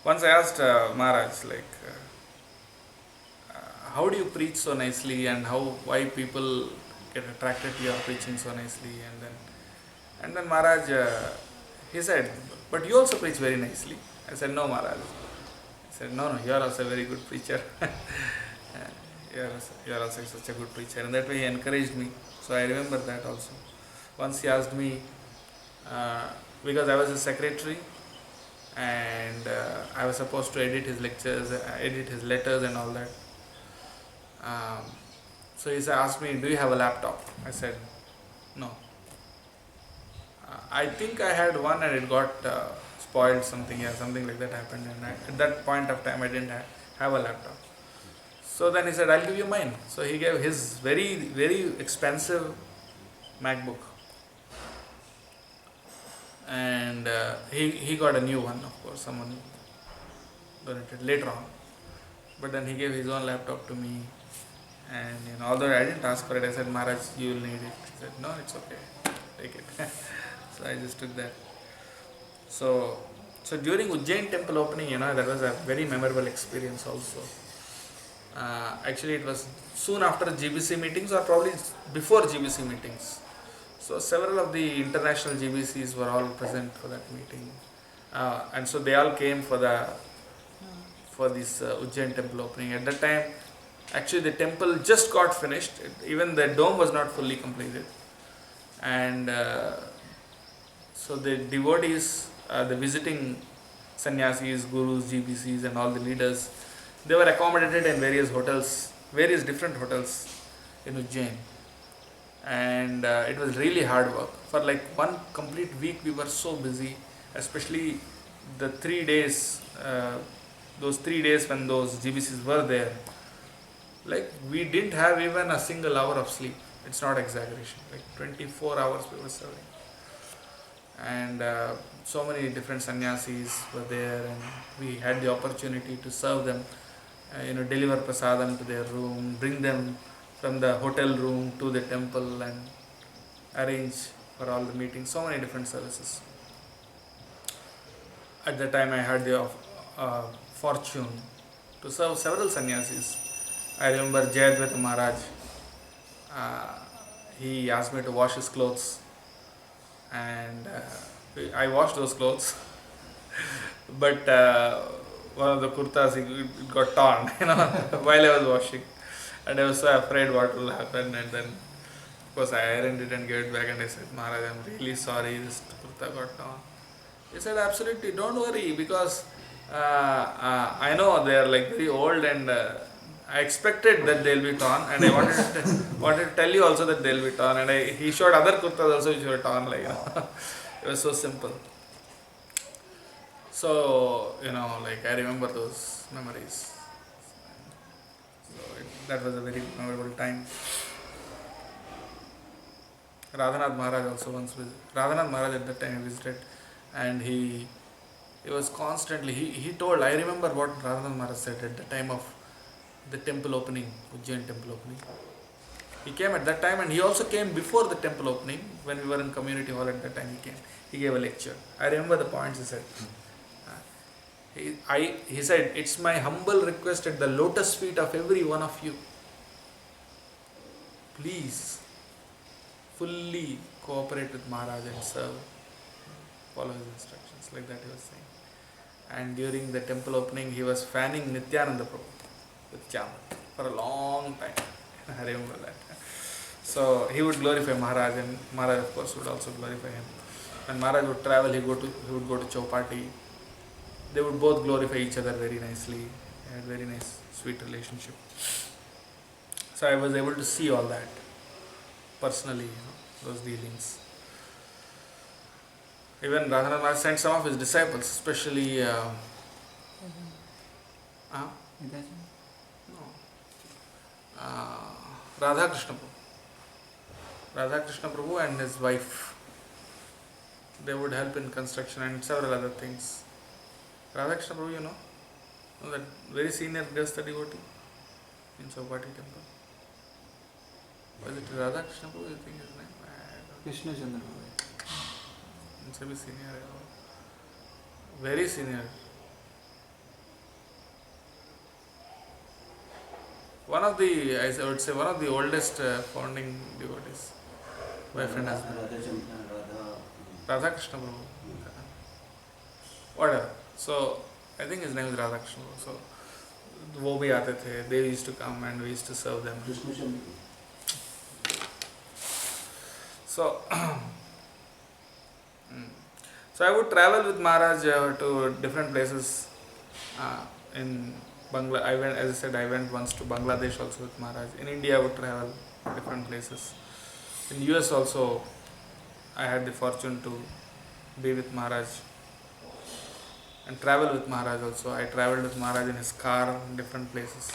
once I asked Maharaj, like, how do you preach so nicely, and why people get attracted to your preaching so nicely? And then Maharaj, he said, "But you also preach very nicely." I said, "No, Maharaj." He said, "No, you are also a very good preacher." You are also such a good preacher. And that way he encouraged me. So I remember that also. Once he asked me, because I was his secretary, and I was supposed to edit his lectures, edit his letters and all that. So he asked me, "Do you have a laptop?" I said, "No." I think I had one and it got spoiled, something like that happened, and at that point of time I didn't have a laptop. So then he said, "I'll give you mine." So he gave his very, very expensive MacBook, and he got a new one, of course, someone donated later on. But then he gave his own laptop to me, and although I didn't ask for it, I said, "Maharaj, you will need it." He said, "No, it's okay, take it." So I just took that. So during Ujjain temple opening, that was a very memorable experience also. Actually, it was soon after GBC meetings, or probably before GBC meetings. So several of the international GBCs were all present for that meeting, and so they all came for this Ujjain temple opening. At that time, actually the temple just got finished. Even the dome was not fully completed, and so the devotees, the visiting sannyasis, gurus, GBCs, and all the leaders, they were accommodated in various different hotels in Ujjain. And it was really hard work. For like one complete week we were so busy, especially the 3 days, those 3 days when those GBCs were there. Like, we didn't have even a single hour of sleep. It's not exaggeration. Like 24 hours we were serving. And so many different sannyasis were there, and we had the opportunity to serve them, deliver prasadam to their room, bring them from the hotel room to the temple, and arrange for all the meetings, so many different services. At that time I had the fortune to serve several sannyasis. I remember Jayadvaita Maharaj, he asked me to wash his clothes, and I washed those clothes. But one of the kurtas, it got torn while I was washing, and I was so afraid what will happen. And then of course I ironed it and gave it back, and I said, "Maharaj, I'm really sorry, this kurta got torn." He said, "Absolutely, don't worry, because I know they are like very old, and I expected that they'll be torn, and I wanted to tell you also that they'll be torn." And he showed other kurtas also which were torn, like it was so simple. So like, I remember those memories. So that was a very memorable time. Radhanath Maharaj also once visited. Radhanath Maharaj at that time he visited, and he was constantly, he told, I remember what Radhanath Maharaj said at the time of the temple opening, Ujjain temple opening. He came at that time, and he also came before the temple opening. When we were in community hall at that time, he came. He gave a lecture. I remember the points he said. He said, "It's my humble request at the lotus feet of every one of you. Please fully cooperate with Maharaj and serve, follow his instructions, like that he was saying. And during the temple opening, he was fanning Nityananda Prabhu with Chamat for a long time. I remember that. So he would glorify Maharaj, and Maharaj of course would also glorify him. When Maharaj would travel, he would go to Chowpatty. They would both glorify each other very nicely. They had very nice, sweet relationship. So I was able to see all that personally, those dealings. Even Radhanath Maharaj sent some of his disciples, especially Radha Krishna Prabhu. Radha Krishna Prabhu and his wife, they would help in construction and several other things. Radha Krishna Prabhu, you know that very senior Grihastha devotee in Chowpatty temple. Was it Radha Krishna Prabhu, you think his name? Krishna Chandra. Very senior. Very senior. One of the, I would say, one of the oldest founding devotees. My friend has Radha Krishna Prabhu. Whatever. So, I think his name is Radha Krishna Prabhu. So, वो भी आते थे. They used to come and we used to serve them. So, so I would travel with Maharaj to different places in Bangladesh. I went, as I said, I went once to Bangladesh also with Maharaj. In India, I would travel different places. In US also, I had the fortune to be with Maharaj and travel with Maharaj also. I traveled with Maharaj in his car in different places.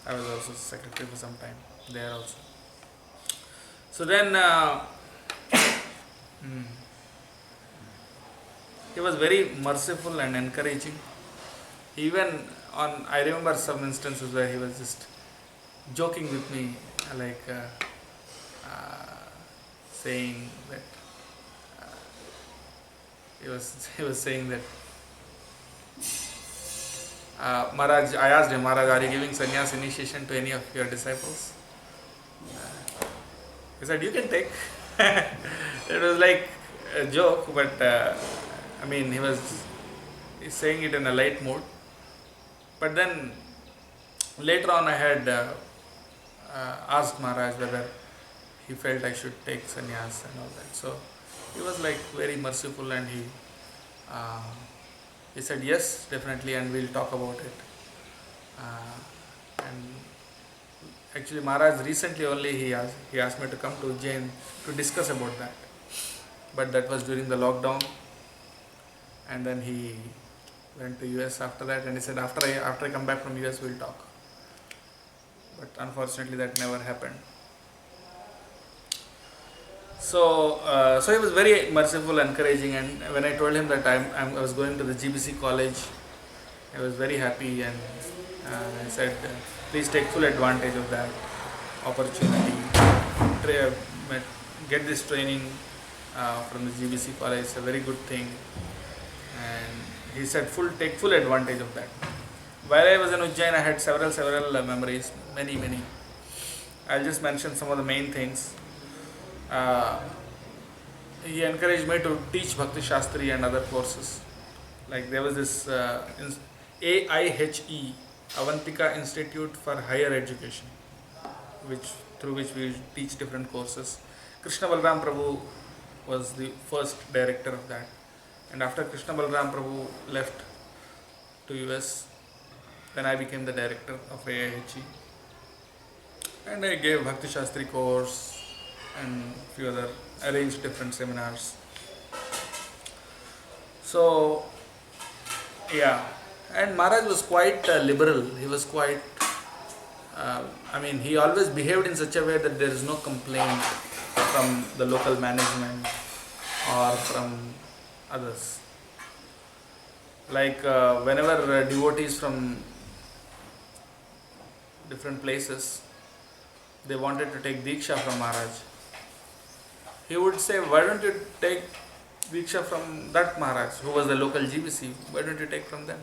I was also secretary for some time there also. So then, he was very merciful and encouraging. Even on, I remember some instances where he was just joking with me, like saying that he was saying that Maharaj, I asked him, Maharaj, are you giving sannyas initiation to any of your disciples? He said, you can take. It was like a joke, but I mean, he's saying it in a light mood. But then later on, I had asked Maharaj whether he felt I should take sannyas and all that. So he was like very merciful, and he said yes, definitely, and we'll talk about it. And actually, Maharaj recently only he asked me to come to Ujjain to discuss about that. But that was during the lockdown, and then he went to US after that, and he said after I come back from US we'll talk. But unfortunately that never happened. So he was very merciful, encouraging, and when I told him that I was going to the GBC college, I was very happy, and I said, please take full advantage of that opportunity. Get this training from the GBC college. It's a very good thing. And he said, take full advantage of that. While I was in Ujjain, I had several memories, many. I'll just mention some of the main things. He encouraged me to teach Bhakti Shastri and other courses. Like there was this AIHE, Avantika Institute for Higher Education, through which we teach different courses. Krishna Balram Prabhu was the first director of that. And after Krishna Balram Prabhu left to US, then I became the director of AIHE. And I gave Bhakti Shastri course and few other, arranged different seminars. So, yeah. And Maharaj was quite liberal. He was quite, he always behaved in such a way that there is no complaint from the local management or from others. Like whenever devotees from different places, they wanted to take Diksha from Maharaj, he would say, why don't you take Diksha from that Maharaj, who was the local GBC, why don't you take from them?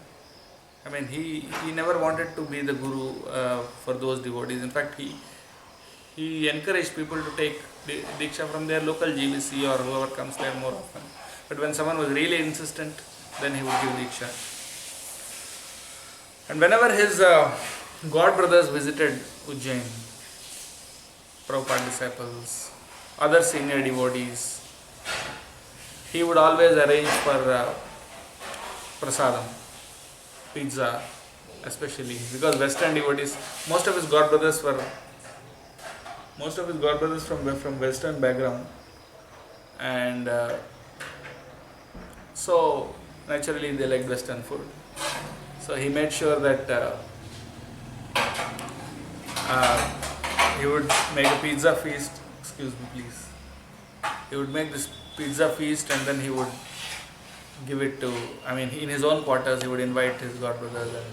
He never wanted to be the guru for those devotees. In fact, he encouraged people to take Diksha from their local GBC or whoever comes there more often. But when someone was really insistent, then he would give Diksha. And whenever his god brothers visited Ujjain, Prabhupada disciples, other senior devotees, he would always arrange for prasadam, pizza, especially because Western devotees, most of his god brothers from Western background, and so naturally they like Western food. So he made sure that he would make a pizza feast. Excuse me, please. He would make this pizza feast and then he would give it to, in his own quarters, he would invite his god brothers, and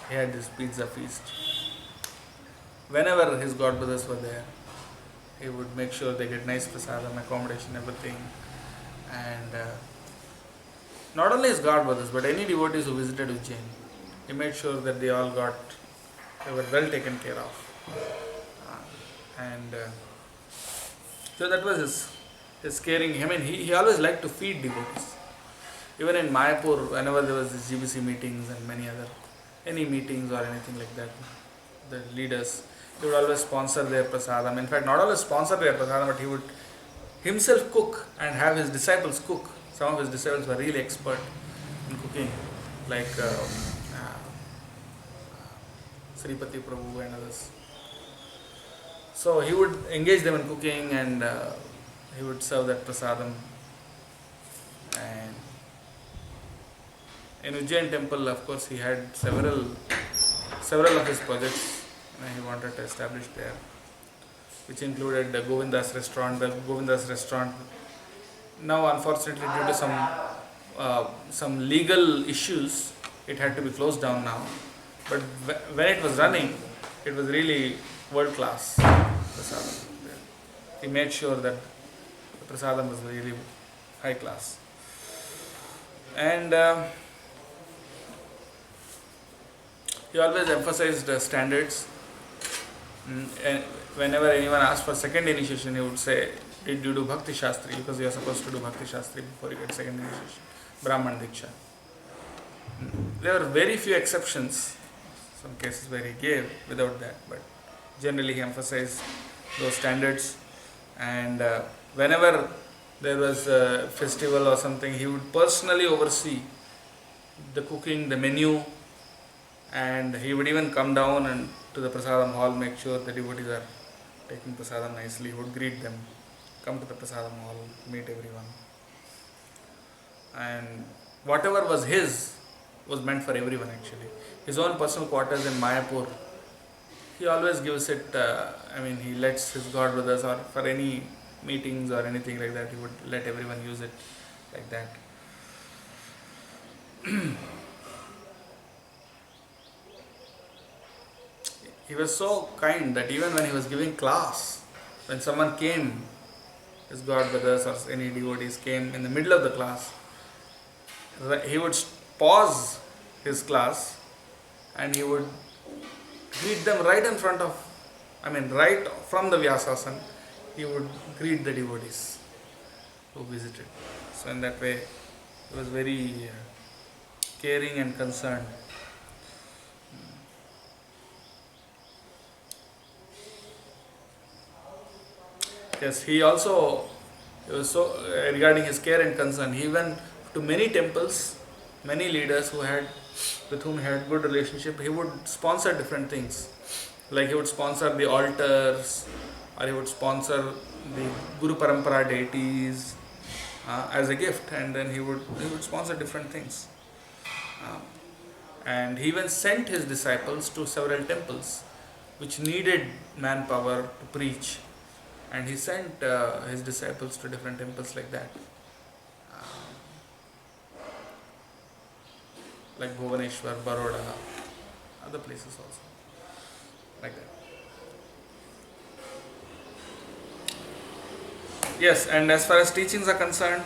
he had this pizza feast. Whenever his god brothers were there, he would make sure they get nice prasadam, accommodation, everything. And not only his god brothers, but any devotees who visited Ujjain, he made sure that they were well taken care of. So that was his caring. He always liked to feed devotees. Even in Mayapur, whenever there was this GBC meetings and any meetings or anything like that, the leaders, he would always sponsor their prasadam. In fact, not always sponsor their prasadam, but he would himself cook and have his disciples cook. Some of his disciples were really expert in cooking, like Sripati Prabhu and others. So he would engage them in cooking, and he would serve that prasadam. And in Ujjain temple, of course, he had several of his projects he wanted to establish there, which included the Govinda's restaurant. The Govinda's restaurant, now unfortunately due to some legal issues, it had to be closed down now. But when it was running, it was really world class prasadam. He made sure that the prasadam was really high class. And he always emphasized standards. And whenever anyone asked for second initiation, he would say, "Did you do Bhakti Shastri?" Because you are supposed to do Bhakti Shastri before you get second initiation, Brahman Diksha. There were very few exceptions, some cases where he gave without that, but generally he emphasized those standards. And whenever there was a festival or something, he would personally oversee the cooking, the menu, and he would even come down and to the prasadam hall, make sure the devotees are taking prasadam nicely. He would greet them, come to the prasadam hall, meet everyone. And whatever was his was meant for everyone actually. His own personal quarters in Mayapur, he always gives it, he lets his god brothers, or for any meetings or anything like that, he would let everyone use it like that. He was so kind that even when he was giving class, when someone came, his god brothers or any devotees came in the middle of the class, he would pause his class and he would greet them right in front of, right from the Vyasasana, he would greet the devotees who visited. So in that way, he was very caring and concerned. Yes, he was so, regarding his care and concern, he went to many temples, many leaders with whom he had good relationship. He would sponsor different things, like he would sponsor the altars, or he would sponsor the Guru Parampara deities as a gift, and then he would sponsor different things. And he even sent his disciples to several temples which needed manpower to preach. And he sent his disciples to different temples like that. Like Bhuvaneshwar, Baroda, other places also. Like that. Yes, and as far as teachings are concerned,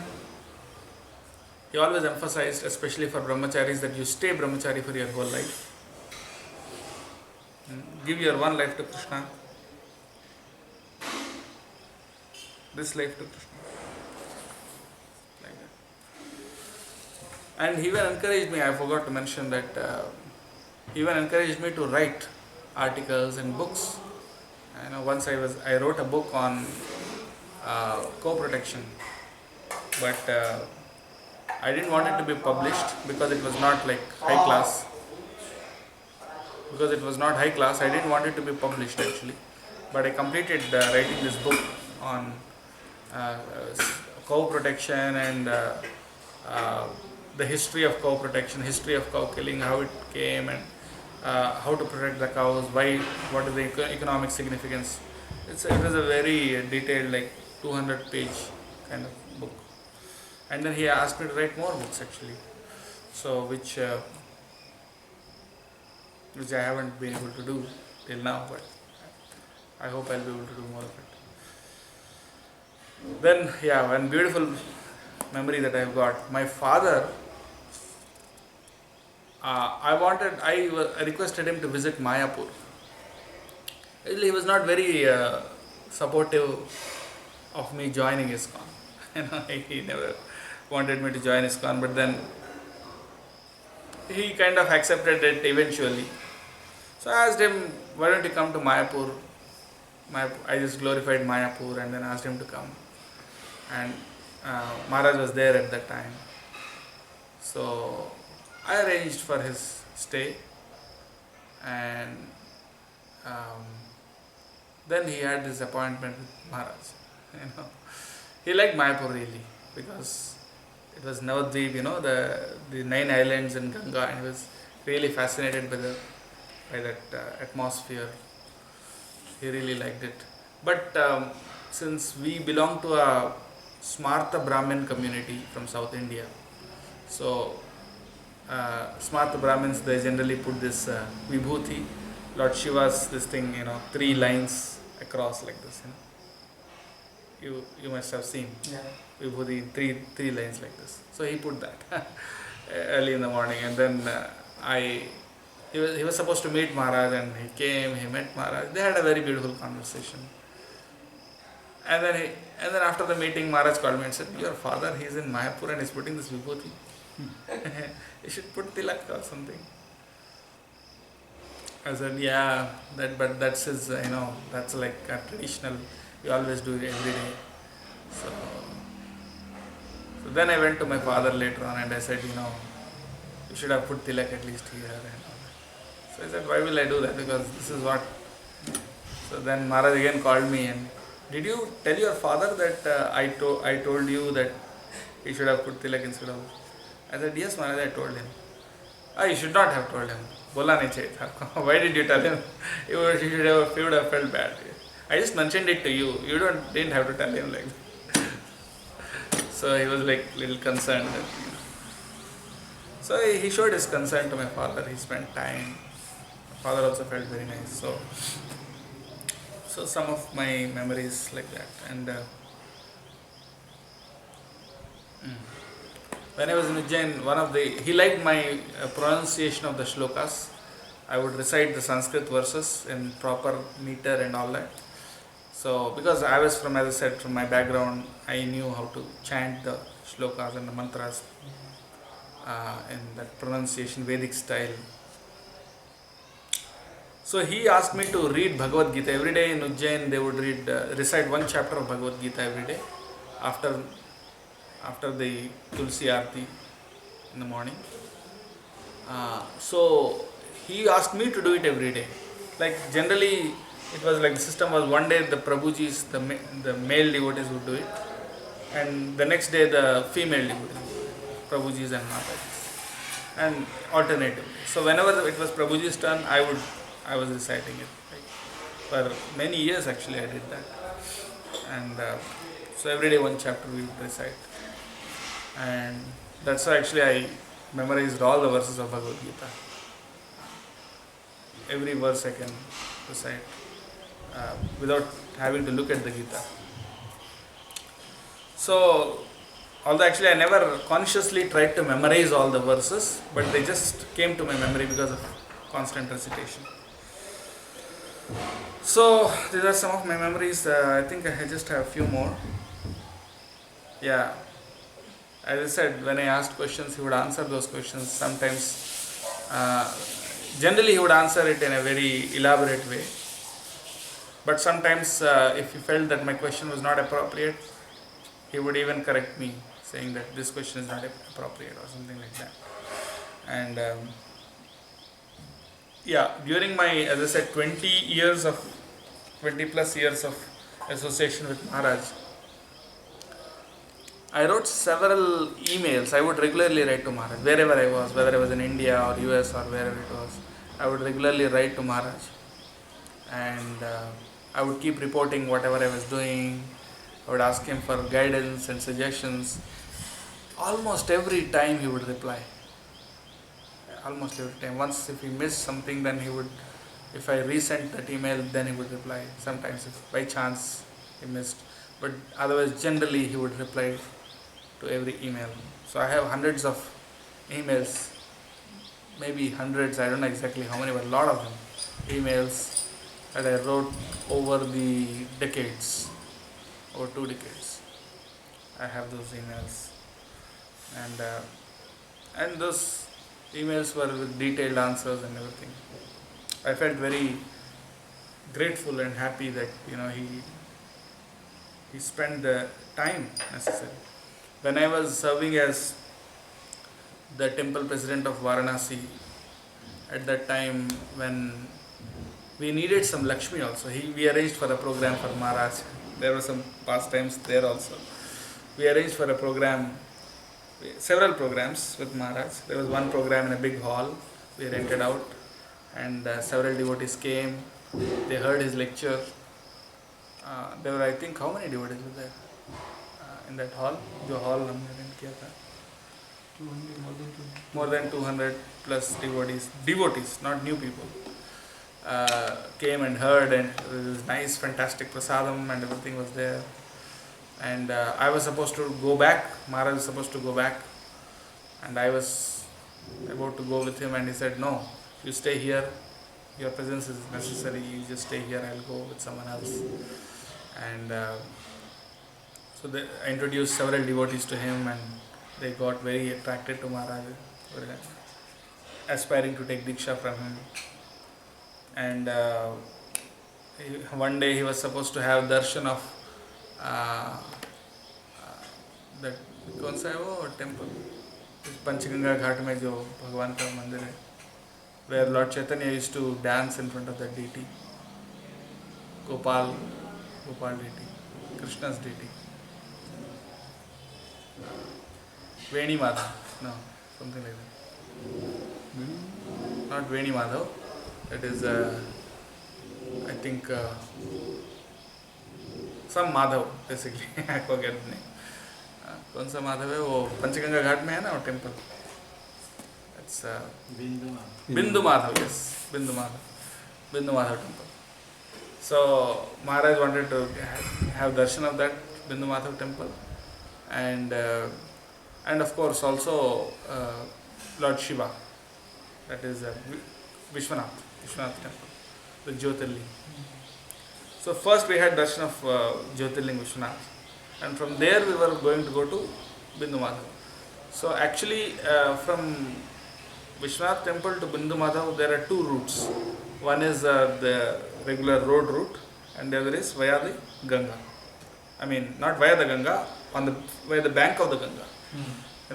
he always emphasized, especially for brahmacharis, that you stay brahmachari for your whole life. give your one life to Krishna, this life to Krishna, like that. And he even encouraged me, I forgot to mention that, he even encouraged me to write articles and books. Once I wrote a book on co-protection, but I didn't want it to be published because it was not like high class. Because it was not high class, I didn't want it to be published actually. But I completed writing this book on cow protection and the history of cow protection, history of cow killing, how it came, and how to protect the cows, what is the economic significance. It was a very detailed, like 200-page kind of book. And then he asked me to write more books actually, so which I haven't been able to do till now, but I hope I'll be able to do more of it. Then, yeah, one beautiful memory that I've got. My father, I requested him to visit Mayapur. He was not very supportive of me joining ISKCON. He never wanted me to join ISKCON, but then he kind of accepted it eventually. So I asked him, why don't you come to Mayapur? I just glorified Mayapur and then asked him to come. And Maharaj was there at that time. So I arranged for his stay, and then he had this appointment with Maharaj. He liked Mayapur really because it was Navadvip, the 9 islands in Ganga, and he was really fascinated by that atmosphere. He really liked it. But since we belong to a Smartha Brahmin community from South India, so Smartha Brahmins, they generally put this Vibhuti, Lord Shiva's this thing, 3 lines across like this. You must have seen. Yeah. Vibhuti, three lines like this. So he put that early in the morning, and then he was supposed to meet Maharaj, and he came, he met Maharaj. They had a very beautiful conversation. And then after the meeting, Maharaj called me and said, your father, he's in Mayapur and he's putting this Vibhuti. You should put tilak or something. I said, yeah, but that's his, that's like a traditional, we always do it every day. So then I went to my father later on and I said, you should have put tilak at least here. And so I said, why will I do that? Because this is what. So then Maharaj again called me and, did you tell your father that I told you that he should have put tilak instead of. I said, yes Maharaj, I told him. You should not have told him. Bola nahi chahiye tha. Why did you tell him? He would have felt bad. I just mentioned it to you. You didn't have to tell him like that. So he was like little concerned. So he showed his concern to my father. He spent time. My father also felt very nice. So some of my memories like that. And when I was in Ujjain, he liked my pronunciation of the shlokas. I would recite the Sanskrit verses in proper meter and all that. So because I was as I said, from my background, I knew how to chant the shlokas and the mantras in that pronunciation, Vedic style. So he asked me to read Bhagavad Gita. Every day in Ujjain, they would recite one chapter of Bhagavad Gita every day after the Tulsi Aarti in the morning. So he asked me to do it every day. Like generally, it was like the system was one day the Prabhujis, the male devotees would do it, and the next day the female devotees, Prabhujis and Matajis, and alternatively. So whenever it was Prabhuji's turn, I was reciting it. For many years actually I did that, and so every day one chapter we would recite, and that's why actually I memorized all the verses of Bhagavad Gita. Every verse I can recite without having to look at the Gita. So, although actually I never consciously tried to memorize all the verses, but they just came to my memory because of constant recitation. So these are some of my memories. I think I just have a few more. Yeah, as I said, when I asked questions, he would answer those questions. Sometimes, generally, he would answer it in a very elaborate way. But sometimes, if he felt that my question was not appropriate, he would even correct me, saying that this question is not appropriate or something like that. And yeah, during my, as I said, 20 plus years of association with Maharaj, I wrote several emails. I would regularly write to Maharaj, wherever I was, whether I was in India or US or wherever it was. I would regularly write to Maharaj, and I would keep reporting whatever I was doing. I would ask him for guidance and suggestions. Almost every time he would reply. Almost every time. Once if he missed something, then he would, if I resent that email, then he would reply. Sometimes if by chance he missed. But otherwise generally he would reply to every email. So I have hundreds of emails, maybe hundreds, I don't know exactly how many, but a lot of them, emails that I wrote over the decades, over 2 decades. I have those emails, and those emails were with detailed answers and everything. I felt very grateful and happy that he spent the time necessary. When I was serving as the temple president of Varanasi, at that time when we needed some Lakshmi also, we arranged for a program for Maharaj. There were some pastimes there also. We arranged for a program, several programs with Maharaj. There was one program in a big hall we rented out, and several devotees came. They heard his lecture. There were, I think, how many devotees were there in that hall? जो hall हमने rent किया था, 200, more than 200 plus devotees, not new people, came and heard, and it was nice, fantastic prasadam and everything was there. And I was supposed to go back. Maharaj was supposed to go back, and I was about to go with him, and he said, "No, you stay here. Your presence is necessary. You just stay here. I'll go with someone else." And so I introduced several devotees to him, and they got very attracted to Maharaj, aspiring to take Diksha from him. And one day he was supposed to have darshan of that, कौन सा है वो temple, Panchganga घाट में जो भगवान का मंदिर है, where Lord Chaitanya used to dance in front of that deity, Gopal deity, Krishna's deity. Veni Madhav, no, something like that. Not Veni Madhav, that is, I think, some Madhav, basically. I forget the name. कौन सा माधव है वो, पंचगंगा घाट में है ना वो temple. It's Bindu Madhav, yes, Bindu Madhav temple. So Maharaj wanted to have darshan of that Bindu Madhav temple, and of course also Lord Shiva, that is Vishwanath temple, the Jyotirling. So first we had darshan of Jyotirling Vishwanath, and from there we were going to go to Bindu Madhav. So actually from Vishwanath temple to Bindu Madhav there are 2 routes. One is the regular road route, and the other is via the Ganga. I mean, not via the Ganga, via the bank of the Ganga.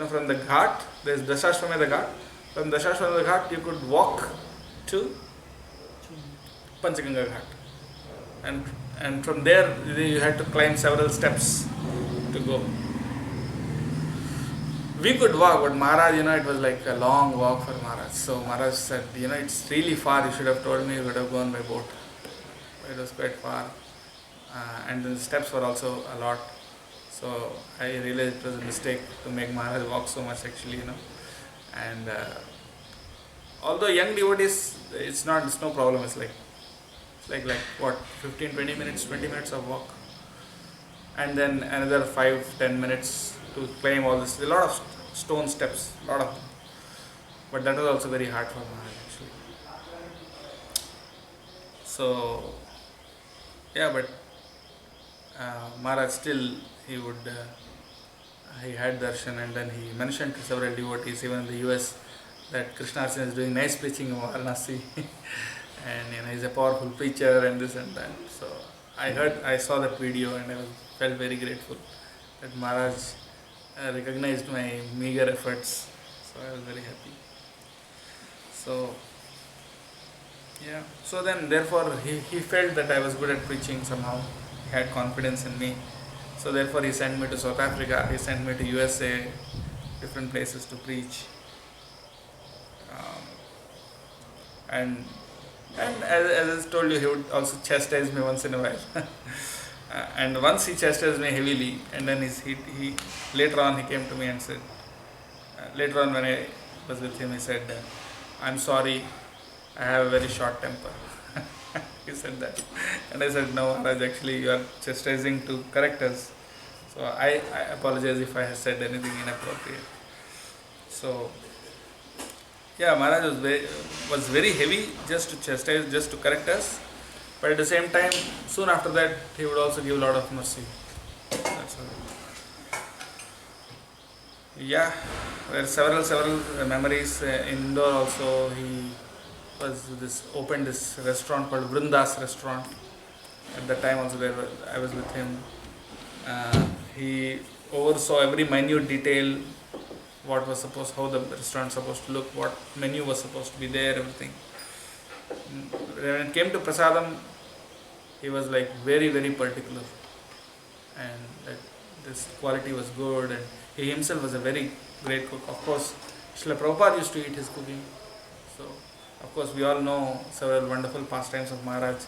From the Ghat, there is Dashashwamedha Ghat. From Dashashwamedha Ghat you could walk to Panchaganga Ghat, and from there you had to climb several steps to go. We could walk, but Maharaj, it was like a long walk for Maharaj. So Maharaj said, it's really far, you should have told me, you would have gone by boat. It was quite far, and the steps were also a lot. So I realized it was a mistake to make Maharaj walk so much actually, And although young devotees, it's no problem, it's like what, 15, 20 minutes, 20 minutes of walk. And then another 5-10 minutes to climb all this, a lot of stone steps, a lot of them. But that was also very hard for Maharaj actually. So yeah, but Maharaj still he had darshan, and then he mentioned to several devotees even in the US that Krishna Archan is doing nice preaching in Varanasi and he's a powerful preacher and this and that. So I saw that video and felt very grateful that Maharaj recognized my meager efforts. So I was very happy. So yeah, so then therefore he felt that I was good at preaching somehow. He had confidence in me. So therefore he sent me to South Africa, he sent me to USA, different places to preach. Um, and as I told you, he would also chastise me once in a while. And once he chastised me heavily, and then he later on he came to me and said, later on when I was with him, he said, I'm sorry, I have a very short temper. He said that. And I said, no, Maharaj, actually you are chastising to correct us. So I apologize if I have said anything inappropriate. So yeah, Maharaj was very heavy just to chastise, just to correct us. But at the same time, soon after that, he would also give a lot of mercy. That's all. Yeah, there are several memories. In Indore also, he opened this restaurant called Vrindas Restaurant. At that time also, I was with him. He oversaw every minute detail, how the restaurant supposed to look, what menu was supposed to be there, everything. When it came to prasadam, he was like very particular, and that this quality was good, and he himself was a very great cook. Of course, Srila Prabhupada used to eat his cooking, so of course we all know several wonderful pastimes of Maharaj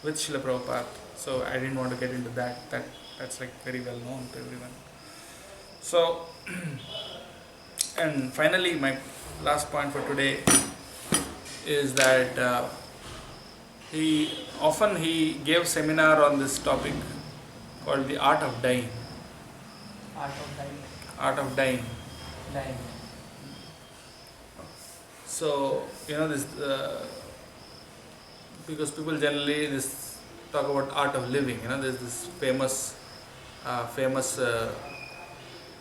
with Srila Prabhupada, so I didn't want to get into that's like very well known to everyone. So and finally, my last point for today is that he gave seminar on this topic called the art of dying. Art of dying. So this because people generally talk about art of living. There's this famous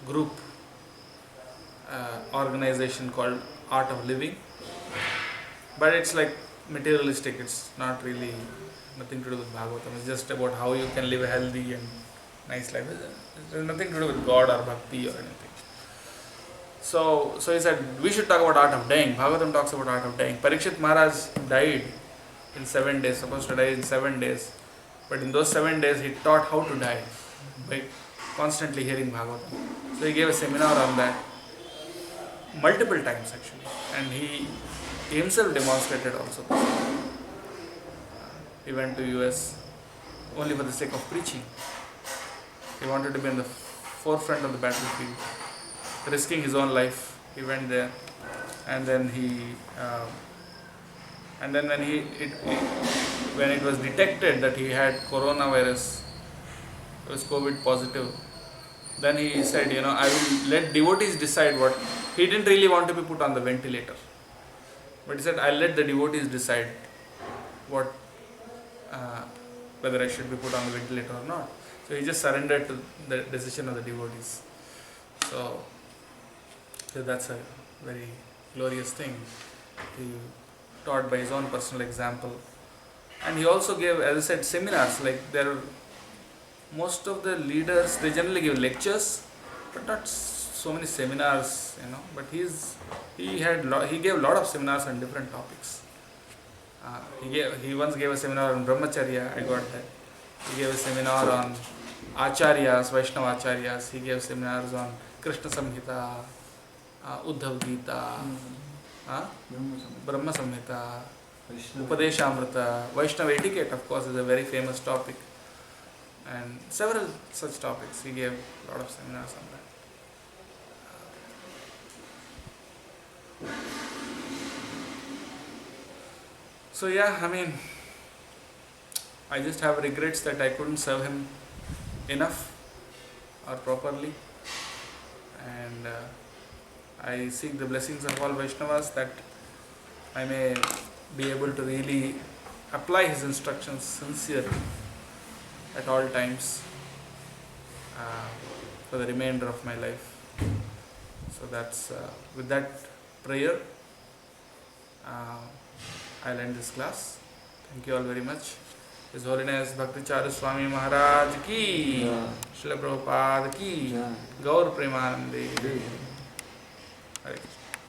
group organization called Art of Living, but it's like materialistic. It's not really nothing to do with Bhagavatam. It's just about how you can live a healthy and nice life. There's nothing to do with God or Bhakti or anything. So he said we should talk about art of dying. Bhagavatam talks about art of dying. Parikshit Maharaj died in 7 days, supposed to die in 7 days, but in those 7 days he taught how to die by constantly hearing Bhagavatam. So he gave a seminar on that multiple times actually, and he himself demonstrated also. He went to US only for the sake of preaching. He wanted to be in the forefront of the battlefield, risking his own life. He went there, and then when it was detected that he had coronavirus, he was COVID positive, then he said, I will let devotees decide what. He didn't really want to be put on the ventilator, but he said, I'll let the devotees decide what whether I should be put on the ventilator or not. So he just surrendered to the decision of the devotees. So that's a very glorious thing. He taught by his own personal example, and he also gave, as I said, seminars. Like most of the leaders, they generally give lectures, but not so many seminars, But he gave a lot of seminars on different topics. He once gave a seminar on Brahmacharya. I got that. He gave a seminar on Acharyas, Vaishnava Acharyas. He gave seminars on Krishna Samhita, Uddhav Gita, Brahma Samhita, Upadeshamrita. Vaishnava etiquette, of course, is a very famous topic, and several such topics. He gave a lot of seminars on that. So yeah, I just have regrets that I couldn't serve him enough or properly, and I seek the blessings of all Vaishnavas that I may be able to really apply his instructions sincerely at all times for the remainder of my life. So that's with that prayer, I'll end this class. Thank you all very much. His Holiness Bhakti Charu Swami Maharaj ki, Srila Prabhupada ki, Gaur Premanande. Hare Krishna.